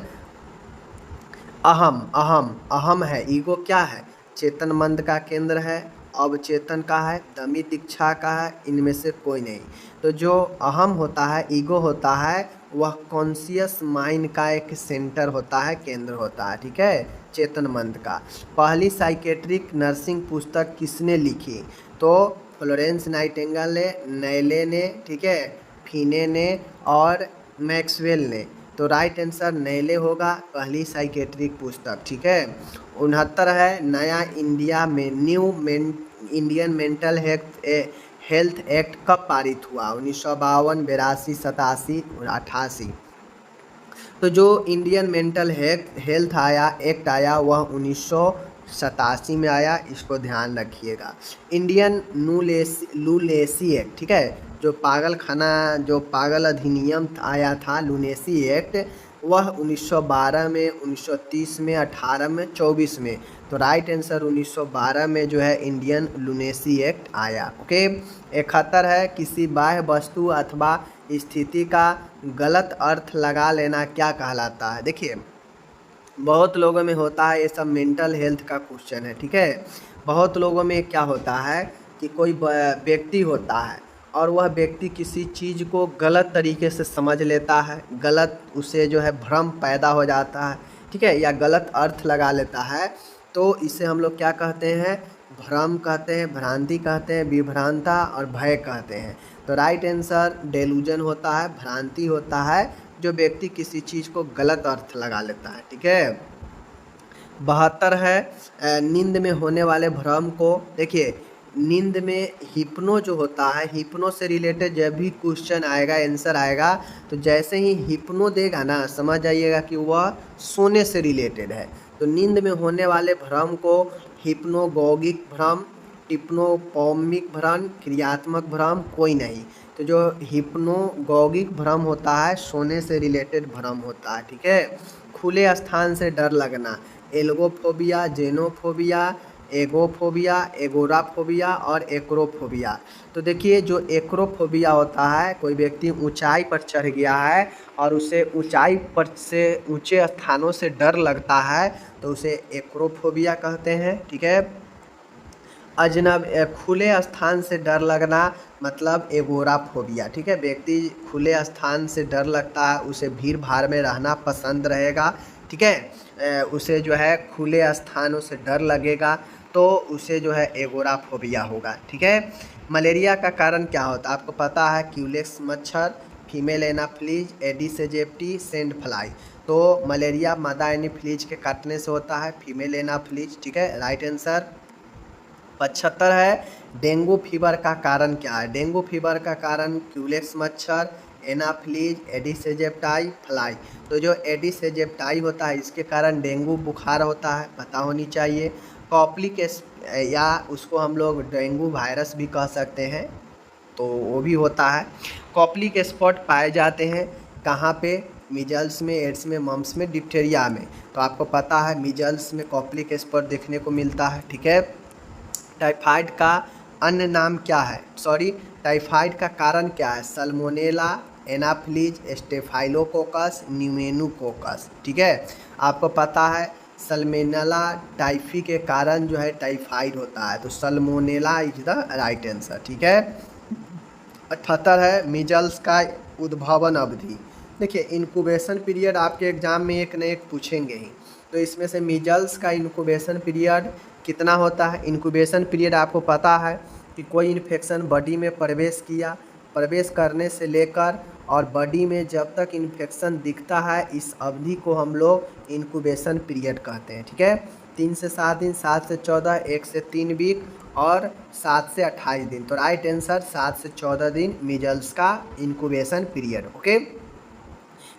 अहम है, ईगो क्या है, चेतन मंद का केंद्र है, अवचेतन का है, दमी दीक्षा का है, इनमें से कोई नहीं। तो जो अहम होता है, ईगो होता है, वह कॉन्शियस माइंड का एक सेंटर होता है, केंद्र होता है, ठीक है, चेतन मंद का। पहली साइकेट्रिक नर्सिंग पुस्तक किसने लिखी, तो फ्लोरेंस नाइटिंगेल ने, नैले ने, ठीक है, फीने ने और मैक्सवेल ने। तो राइट आंसर नैले होगा, पहली साइकेट्रिक पुस्तक, ठीक है। 69 है, नया इंडिया में इंडियन मेंटल हेल्थ एक्ट कब पारित हुआ, 1952, 82, 87, 88। तो जो इंडियन मेंटल हेल्थ एक्ट आया वह 1987 में आया, इसको ध्यान रखिएगा। इंडियन लूलेसी एक्ट, ठीक है, जो पागल अधिनियम आया था, लूनेसी एक्ट, वह 1912 में, 1930 में, 18 में, 24 में। तो राइट आंसर 1912 में जो है इंडियन लूनेसी एक्ट आया, ओके। 71 है, किसी बाह्य वस्तु अथवा स्थिति का गलत अर्थ लगा लेना क्या कहलाता है। देखिए बहुत लोगों में होता है, ये सब मेंटल हेल्थ का क्वेश्चन है, ठीक है। बहुत लोगों में क्या होता है कि कोई व्यक्ति होता है और वह व्यक्ति किसी चीज़ को गलत तरीके से समझ लेता है, गलत उसे जो है भ्रम पैदा हो जाता है, ठीक है, या गलत अर्थ लगा लेता है। तो इसे हम लोग क्या कहते हैं, भ्रम कहते हैं, भ्रांति कहते हैं, विभ्रांता और भय कहते हैं। तो राइट आंसर डेलूजन होता है, भ्रांति होता है, जो व्यक्ति किसी चीज़ को गलत अर्थ लगा लेता है, ठीक है। 72 है, नींद में होने वाले भ्रम को, देखिए नींद में हिप्नो जो होता है, हिप्नो से रिलेटेड जब भी क्वेश्चन आएगा, आंसर आएगा, तो जैसे ही हिप्नो देगा ना, समझ जाइएगा कि वह सोने से रिलेटेड है। तो नींद में होने वाले भ्रम को हिप्नोगॉगिक भ्रम, टिप्नोपॉमिक भ्रम, क्रियात्मक भ्रम, कोई नहीं। तो जो हिप्नोगॉगिक भ्रम होता है, सोने से रिलेटेड भ्रम होता है, ठीक है। खुले स्थान से डर लगना, एल्गोफोबिया, जेनोफोबिया, एगोफोबिया, एगोराफोबिया और एक्रोफोबिया। तो देखिए जो एक्रोफोबिया होता है, कोई व्यक्ति ऊंचाई पर चढ़ गया है और उसे ऊंचाई पर से ऊंचे स्थानों से डर लगता है, तो उसे एक्रोफोबिया कहते हैं, ठीक है। खुले स्थान से डर लगना मतलब एगोराफोबिया, ठीक है, व्यक्ति खुले स्थान से डर लगता है, उसे भीड़ भाड़ में रहना पसंद रहेगा, ठीक है, उसे जो है खुले स्थानों से डर लगेगा, तो उसे जो है एगोराफोबिया होगा, ठीक है। मलेरिया का कारण क्या होता है, आपको पता है, क्यूलेक्स मच्छर, female Anopheles, Aedes aegypti, sand fly. तो मलेरिया मादा एनाफ्लीज के काटने से होता है, फीमेल एनाफ्लीज, ठीक है, राइट आंसर। 75 है, डेंगू फीवर का कारण क्या है, डेंगू फीवर का कारण क्यूलेक्स मच्छर, एनाफ्लीज, एडिस एजिप्टी, फ्लाई। तो जो एडिस एजिप्टी होता है, इसके कारण डेंगू बुखार होता है, पता होनी चाहिए। कॉप्लिकेस या उसको हम लोग डेंगू वायरस भी कह सकते हैं, तो वो भी होता है। कॉप्लिक स्पॉट पाए जाते हैं कहाँ पे, मिजल्स में, एड्स में, मम्स में, डिप्थेरिया में। तो आपको पता है मिजल्स में कॉप्लिक स्पॉट देखने को मिलता है, ठीक है। टाइफाइड का अन्य नाम क्या है, टाइफाइड का कारण क्या है, सल्मोनेला, एनाफ्लीज, स्टेफाइलोकोकस, न्यूमेनोकोकस, ठीक है। आपको पता है सल्मोनेला टाइफी के कारण जो है टाइफाइड होता है, तो Salmonella is the right answer, ठीक है। 78 है, मिजल्स का उद्भावन अवधि। देखिए इनक्यूबेशन पीरियड आपके एग्जाम में एक न एक पूछेंगे ही, तो इसमें से मिजल्स का इनक्यूबेशन पीरियड कितना होता है। इनक्यूबेशन पीरियड आपको पता है कि कोई इन्फेक्शन बॉडी में प्रवेश करने से लेकर और बॉडी में जब तक इन्फेक्शन दिखता है, इस अवधि को हम लोग इंक्यूबेशन पीरियड कहते हैं। ठीक है, 3 से 7 दिन, 7 से 14, 1 से 3 वीक और 7 से 28 दिन। तो राइट आंसर 7 से 14 दिन मीजल्स का इंक्यूबेशन पीरियड। ओके,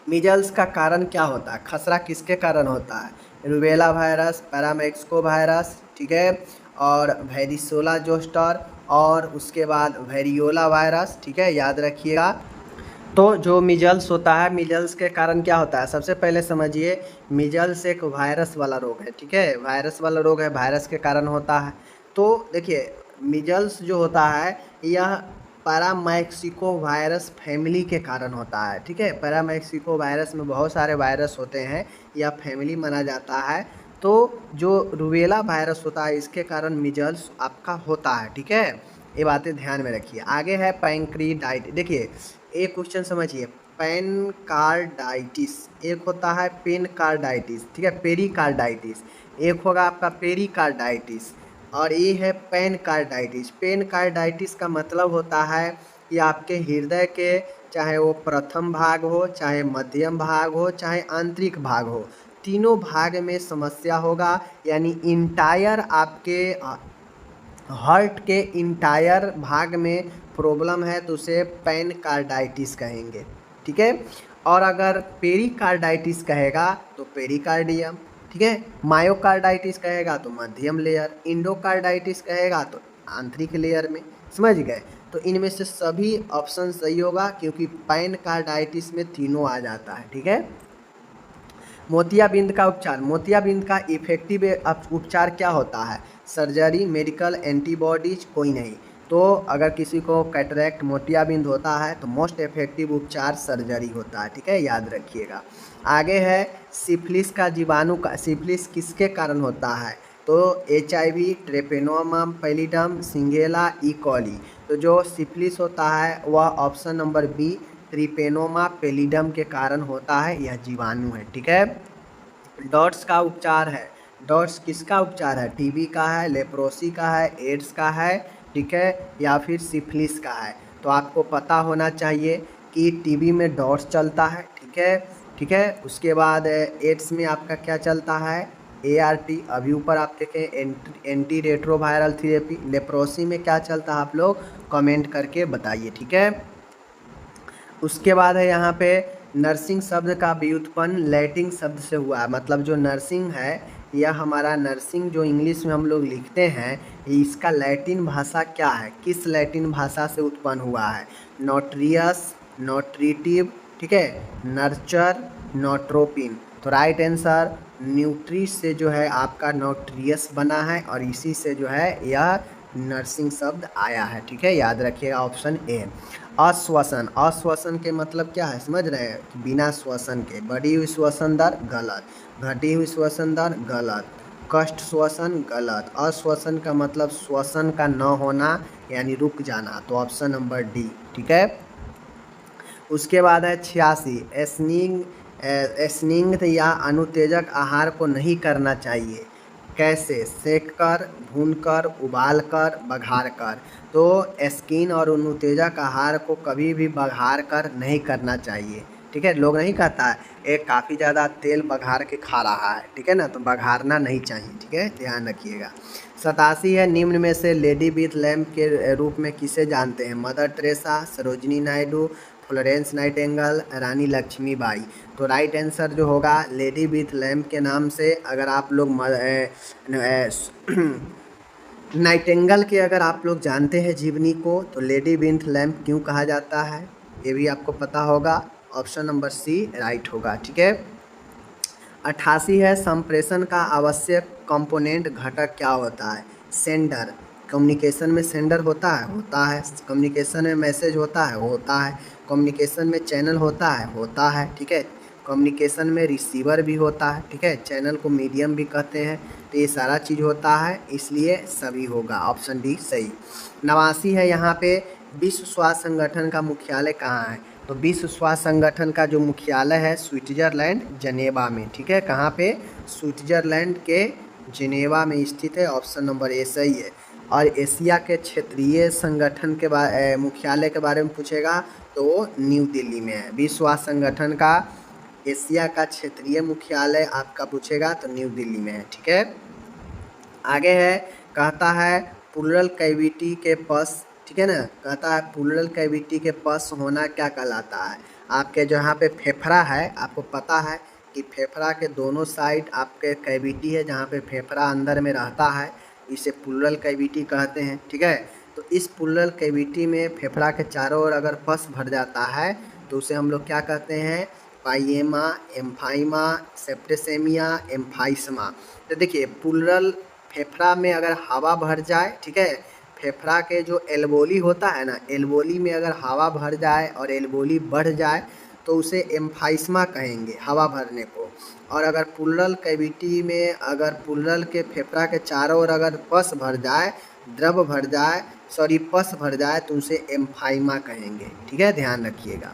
मीजल्स का कारण क्या होता है? खसरा किसके कारण होता है? रूबेला वायरस, पैरामेक्सिको वायरस, ठीक है, और वेरिसोला जोस्टर और उसके बाद वेरियोला वायरस। ठीक है, याद रखिएगा। तो जो मीजल्स होता है, मीजल्स के कारण क्या होता है? सबसे पहले समझिए, मीजल्स एक वायरस वाला रोग है। ठीक है, वायरस वाला रोग है, वायरस के कारण होता है। तो देखिए, मीजल्स जो होता है यह पैरामेक्सिको वायरस फैमिली के कारण होता है। ठीक है, पैरामेक्सिको वायरस में बहुत सारे वायरस होते हैं, यह फैमिली माना जाता है। तो जो रूबेला वायरस होता है, इसके कारण मीजल्स आपका होता है। ठीक है, ये बातें ध्यान में रखिए। आगे है पैंक्रीडाइटिस। देखिए, एक क्वेश्चन समझिए, पेनकार्डाइटिस एक होता है, पेनकार्डाइटिस, ठीक है, पेरिकार्डाइटिस एक होगा आपका पेरिकार्डाइटिस, और ये है पेनकार्डाइटिस। पेनकार्डाइटिस का मतलब होता है कि आपके हृदय के, चाहे वो प्रथम भाग हो, चाहे मध्यम भाग हो, चाहे आंतरिक भाग हो, तीनों भाग में समस्या होगा, यानी इंटायर आपके हार्ट के इंटायर भाग में प्रॉब्लम है, तो उसे पेनकार्डाइटिस कहेंगे। ठीक है, और अगर पेरिकार्डाइटिस कहेगा तो पेरिकार्डियम। ठीक है, मायोकार्डाइटिस कहेगा तो मध्यम लेयर, इंडोकार्डाइटिस कहेगा तो आंतरिक लेयर में। समझ गए? तो इनमें से सभी ऑप्शन सही होगा, क्योंकि पेनकार्डाइटिस में तीनों आ जाता है। ठीक है, मोतियाबिंद का उपचार। मोतियाबिंद का इफेक्टिव उपचार क्या होता है? सर्जरी, मेडिकल, एंटीबॉडीज, कोई नहीं। तो अगर किसी को कैटरैक्ट मोतियाबिंद होता है तो मोस्ट इफेक्टिव उपचार सर्जरी होता है। ठीक है, याद रखिएगा। आगे है सिफिलिस का जीवाणु का। सिफिलिस किसके कारण होता है? तो HIV, ट्रेपेनोमा पैलिडम, सिंगेला, ई कॉली। तो जो सिफिलिस होता है वह ऑप्शन नंबर बी, ट्रिपेनोमा पैलिडम के कारण होता है, यह जीवाणु है। ठीक है, डॉट्स का उपचार है। डॉट्स किसका उपचार है? टीबी का है, लेप्रोसी का है, एड्स का है, ठीक है, या फिर सिफिलिस का है। तो आपको पता होना चाहिए कि टीबी में डॉट्स चलता है। ठीक है, ठीक है, उसके बाद एड्स में आपका क्या चलता है? ART। अभी ऊपर आप देखें एंटी रेट्रोवायरल थेरेपी। लेप्रोसी में क्या चलता है, आप लोग कमेंट करके बताइए। ठीक है, उसके बाद है यहाँ पे नर्सिंग शब्द का व्युत्पन्न लैटिन शब्द से हुआ है। मतलब जो नर्सिंग है, यह हमारा नर्सिंग जो इंग्लिश में हम लोग लिखते हैं, इसका लैटिन भाषा क्या है? किस लैटिन भाषा से उत्पन्न हुआ है? नोट्रियस, नोट्रिटिव, ठीक है, नर्चर, नोट्रोपिन। तो राइट आंसर न्यूट्रिस से जो है आपका नोट्रियस बना है, और इसी से जो है यह नर्सिंग शब्द आया है। ठीक है, याद रखिएगा ऑप्शन ए। अश्वसन। अश्वसन के मतलब क्या है, समझ रहे हैं? बिना श्वसन के। बढ़ी हुई श्वसन दर गलत, घटी हुई श्वसन दर गलत, कष्ट श्वसन गलत। अश्वसन का मतलब श्वसन का न होना, यानी रुक जाना। तो ऑप्शन नंबर डी। ठीक है, उसके बाद है 86, स्निग्ध या अनुतेजक आहार को नहीं करना चाहिए। कैसे? सेक कर, भून कर, उबाल कर, बघार कर। तो स्किन और अनुतेजक आहार को कभी भी बघार कर नहीं करना चाहिए। ठीक है, लोग नहीं कहता है एक काफ़ी ज़्यादा तेल बघार के खा रहा है, ठीक है ना, तो बघारना नहीं चाहिए। ठीक है, ध्यान रखिएगा। 87 है, निम्न में से लेडी विथ लैम्प के रूप में किसे जानते हैं? Mother Teresa, Sarojini Naidu, Florence Nightingale, Rani Lakshmibai. तो राइट आंसर जो होगा लेडी विथ लैम्प के नाम से, अगर आप लोग नाइटिंगेल के अगर आप लोग जानते हैं जीवनी को, तो लेडी विथ लैम्प क्यों कहा जाता है, ये भी आपको पता होगा। ऑप्शन नंबर सी राइट होगा। ठीक है, 88 है, संप्रेषण का आवश्यक कंपोनेंट घटक क्या होता है? सेंडर। कम्युनिकेशन में सेंडर होता है, होता है। कम्युनिकेशन में मैसेज होता है, होता है। कम्युनिकेशन में चैनल होता है, होता है। ठीक है, कम्युनिकेशन में रिसीवर भी होता है। ठीक है, चैनल को मीडियम भी कहते हैं। तो ये सारा चीज़ होता है, इसलिए सभी होगा। ऑप्शन डी सही। 89 है, यहाँ पे विश्व स्वास्थ्य संगठन का मुख्यालय कहाँ है? तो विश्व स्वास्थ्य संगठन का जो मुख्यालय है स्विट्जरलैंड, जनेवा में। ठीक है, कहाँ पे? स्विट्जरलैंड के जिनेवा में स्थित है। ऑप्शन नंबर ए सही है। और एशिया के क्षेत्रीय संगठन के मुख्यालय के बारे में पूछेगा तो वो न्यू दिल्ली में है। विश्व स्वास्थ्य संगठन का एशिया का क्षेत्रीय मुख्यालय आपका पूछेगा तो न्यू दिल्ली में है। ठीक है, आगे है, कहता है प्लूरल कैविटी के पस, ठीक है ना, कहता है प्लूरल कैविटी के पस होना क्या कहलाता है। आपके जहाँ पे फेफड़ा है, आपको पता है कि फेफड़ा के दोनों साइड आपके कैविटी है, जहाँ पे फेफड़ा अंदर में रहता है, इसे प्लूरल कैविटी कहते हैं। ठीक है, तो इस प्लूरल कैविटी में फेफड़ा के चारों ओर अगर पस भर जाता है तो उसे हम लोग क्या कहते हैं, पाइएमा, एम्फाइमा, सेप्टेसेमिया, एम्फाइसमा। तो देखिए प्लूरल फेफड़ा में अगर हवा भर जाए, ठीक है, फेफड़ा के जो एल्वोली होता है ना, एल्वोली में अगर हवा भर जाए और एल्वोली बढ़ जाए तो उसे एम्फाइसमा कहेंगे, हवा भरने को। और अगर प्लूरल कैविटी में अगर प्लूरल के फेफड़ा के चारों ओर अगर पस भर जाए, द्रव भर जाए, पस भर जाए तो उसे एम्फाइमा कहेंगे। ठीक है, ध्यान रखिएगा।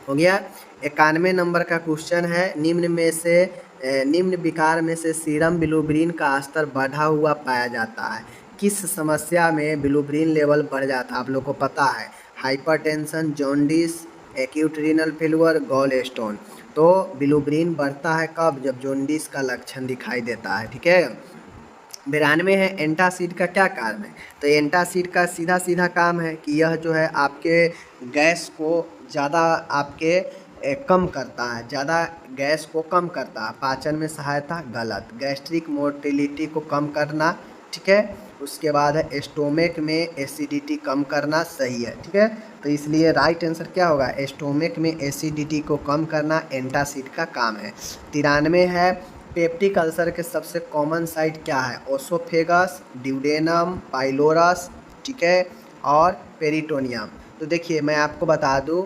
हो गया। 91 नंबर का क्वेश्चन है, निम्न विकार में से सीरम बिलिरुबिन का स्तर बढ़ा हुआ पाया जाता है, किस समस्या में बिलिरुबिन लेवल बढ़ जाता है। आप लोग को पता है, hypertension, jaundice, acute renal failure, gall stone. तो बिलिरुबिन बढ़ता है कब, जब जॉन्डिस का लक्षण दिखाई देता है। ठीक है, 92 है, एंटासिड का क्या कारण है। तो एंटासिड का सीधा सीधा काम है कि यह जो है आपके गैस को ज़्यादा आपके कम करता है, ज़्यादा गैस को कम करता है, पाचन में सहायता, गलत। गैस्ट्रिक मोटिलिटी को कम करना, ठीक है। उसके बाद है स्टोमक में एसिडिटी कम करना, सही है। ठीक है, तो इसलिए राइट आंसर क्या होगा, स्टोमक में एसिडिटी को कम करना एंटासिड का काम है। 93 है, पेप्टिक अल्सर के सबसे कॉमन साइट क्या है, ओसोफेगस, ड्यूडेनम, पाइलोरस, ठीक है, और पेरिटोनियम। तो देखिए मैं आपको बता दूं,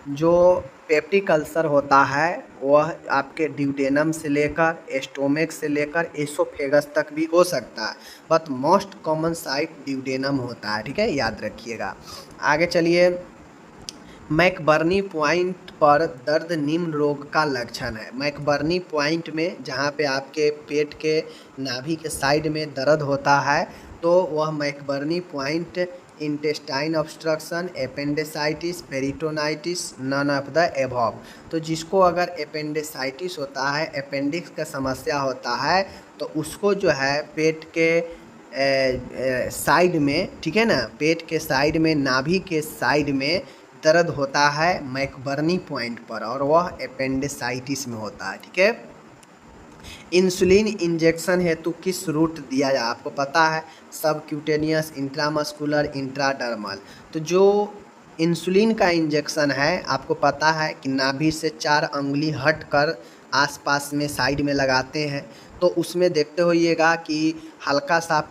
जो पेप्टिक अल्सर होता है वह आपके ड्यूडेनम से लेकर स्टोमक से लेकर एसोफेगस तक भी हो सकता है, but most common site duodenum होता है। ठीक है, याद रखिएगा। आगे चलिए, मैकबर्नी पॉइंट पर दर्द निम्न रोग का लक्षण है। मैकबर्नी पॉइंट में जहाँ पे आपके पेट के नाभि के साइड में दर्द होता है तो वह McBurney point intestine obstruction, appendicitis, peritonitis, none of the above. तो जिसको अगर एपेंडिसाइटिस होता है, अपेंडिक्स का समस्या होता है, तो उसको जो है पेट के साइड में, ठीक है ना, पेट के साइड में, नाभि के साइड में दर्द होता है मैकबर्नी पॉइंट पर, और वह एपेंडिसाइटिस में होता है। ठीक है, इंसुलिन इंजेक्शन हेतु किस रूट दिया जाए, आपको पता है, सब क्यूटेनियस, इंट्रामस्कुलर, इंट्राडर्मल। तो जो इंसुलिन का इंजेक्शन है, आपको पता है कि नाभि से 4 अंगुली हट कर आसपास में साइड में लगाते हैं, तो उसमें देखते होइएगा कि हल्का सा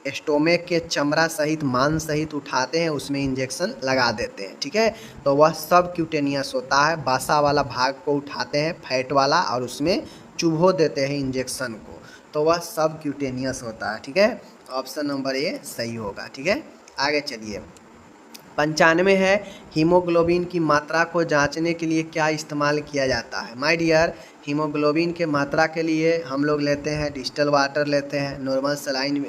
स्टोमक के चमड़ा सहित, मांस सहित उठाते हैं, उसमें इंजेक्शन लगा देते हैं। ठीक है, तो वह सब क्यूटेनियस होता है, बासा वाला भाग को उठाते हैं, फैट वाला, और उसमें चुभो देते हैं इंजेक्शन को, तो वह सब क्यूटेनियस होता है। ठीक है, ऑप्शन नंबर ए सही होगा। ठीक है, आगे चलिए। 95 है, हीमोग्लोबिन की मात्रा को जांचने के लिए क्या इस्तेमाल किया जाता है। माय डियर, हीमोग्लोबिन के मात्रा के लिए हम लोग लेते हैं डिस्टिल वाटर, लेते हैं नॉर्मल सलाइन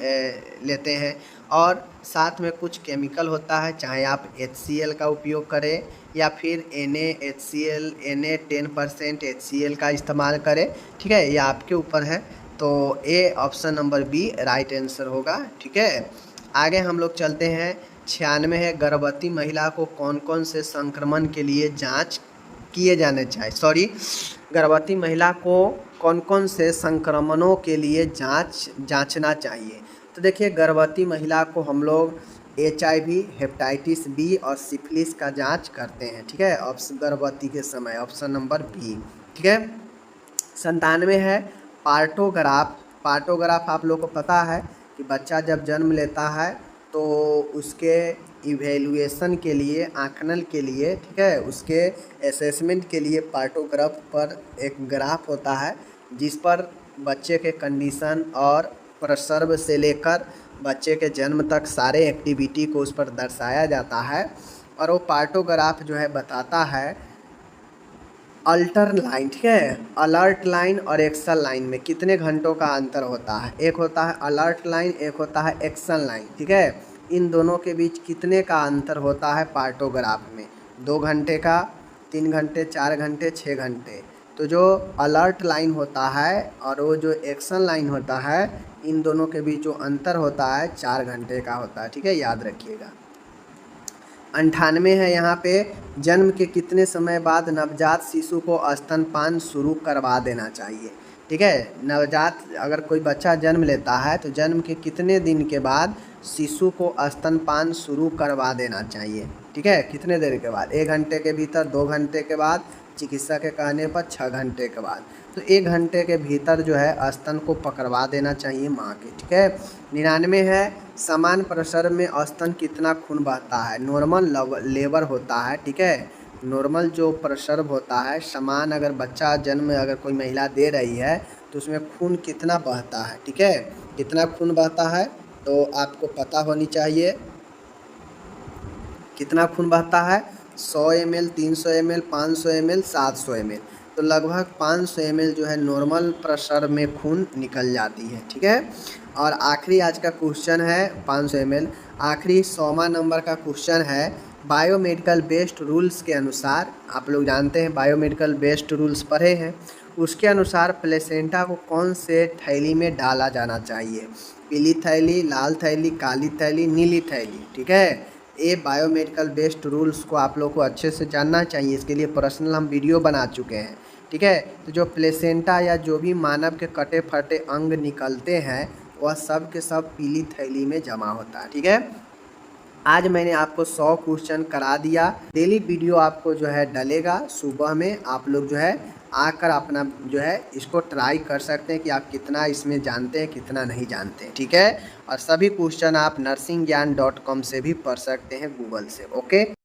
लेते हैं, और साथ में कुछ केमिकल होता है, चाहे आप HCl का उपयोग करें या फिर NaHCl, Na 10% HCl का इस्तेमाल करें। ठीक है, ये आपके ऊपर है। तो ए option number B right answer होगा। ठीक है, आगे हम लोग चलते हैं। 96 है, गर्भवती महिला को कौन कौन से संक्रमण के लिए जांच किए जाने चाहिए, गर्भवती महिला को कौन कौन से संक्रमणों के लिए जांचना चाहिए। तो देखिए, गर्भवती महिला को हम लोग HIV, हेपेटाइटिस बी और सिफिलिस का जांच करते हैं। ठीक है, गर्भवती के समय, ऑप्शन नंबर बी। ठीक है, 97 है, पार्टोग्राफ आप लोग को पता है कि बच्चा जब जन्म लेता है तो उसके इवेल्युएशन के लिए, आंकलन के लिए, ठीक है, उसके असेसमेंट के लिए पार्टोग्राफ पर एक ग्राफ होता है, जिस पर बच्चे के कंडीशन और प्रसव से लेकर बच्चे के जन्म तक सारे एक्टिविटी को उस पर दर्शाया जाता है। और वो पार्टोग्राफ जो है बताता है अल्टर लाइन, ठीक है, अलर्ट लाइन और एक्शन लाइन में कितने घंटों का अंतर होता है। एक होता है अलर्ट लाइन, एक होता है एक्शन लाइन, ठीक है। इन दोनों के बीच कितने का अंतर होता है पार्टोग्राफ में, 2 घंटे का, 3 घंटे, 4 घंटे, 6 घंटे। तो जो अलर्ट लाइन होता है और वो जो एक्शन लाइन होता है, इन दोनों के बीच जो अंतर होता है 4 घंटे का होता है, ठीक है, याद रखिएगा। 98 है यहाँ पे, जन्म के कितने समय बाद नवजात शिशु को स्तनपान शुरू करवा देना चाहिए, ठीक है। नवजात अगर कोई बच्चा जन्म लेता है तो जन्म के कितने दिन के बाद शिशु को स्तनपान शुरू करवा देना चाहिए, ठीक है, कितने देर के बाद, 1 घंटे के भीतर, 2 घंटे के बाद, चिकित्सक के कहने पर 6 घंटे के बाद। तो 1 घंटे के भीतर जो है स्तन को पकड़वा देना चाहिए माँ के, ठीक है। 99 है, समान प्रसर में स्तन कितना खून बहता है, नॉर्मल लेवल होता है, ठीक है। नॉर्मल जो प्रसर्व होता है, समान अगर बच्चा जन्म अगर कोई महिला दे रही है तो उसमें खून कितना बहता है, ठीक है, कितना खून बहता है तो आपको पता होनी चाहिए। कितना खून बहता है, 100 ml, 300 ml, 500 ml, 700 ml। तो लगभग 500 ml जो है नॉर्मल प्रेशर में खून निकल जाती है, ठीक है। और आखिरी आज का क्वेश्चन है 500 ml, आखिरी 100वां नंबर का क्वेश्चन है, बायोमेडिकल बेस्ड रूल्स के अनुसार, आप लोग जानते हैं बायोमेडिकल बेस्ड रूल्स पढ़े हैं, उसके अनुसार प्लेसेंटा को कौन से थैली में डाला जाना चाहिए, पीली थैली, लाल थैली, काली थैली, नीली थैली, ठीक है। ये बायोमेडिकल बेस्ड रूल्स को आप लोग को अच्छे से जानना चाहिए, इसके लिए पर्सनल हम वीडियो बना चुके हैं, ठीक है। तो जो प्लेसेंटा या जो भी मानव के कटे फटे अंग निकलते हैं वह सब के सब पीली थैली में जमा होता है, ठीक है। आज मैंने आपको 100 क्वेश्चन करा दिया। डेली वीडियो आपको जो है डलेगा सुबह में, आप लोग जो है आकर अपना जो है इसको ट्राई कर सकते हैं कि आप कितना इसमें जानते हैं कितना नहीं जानते हैं, ठीक है। और सभी क्वेश्चन आप nursingyan.com से भी पढ़ सकते हैं, गूगल से, ओके।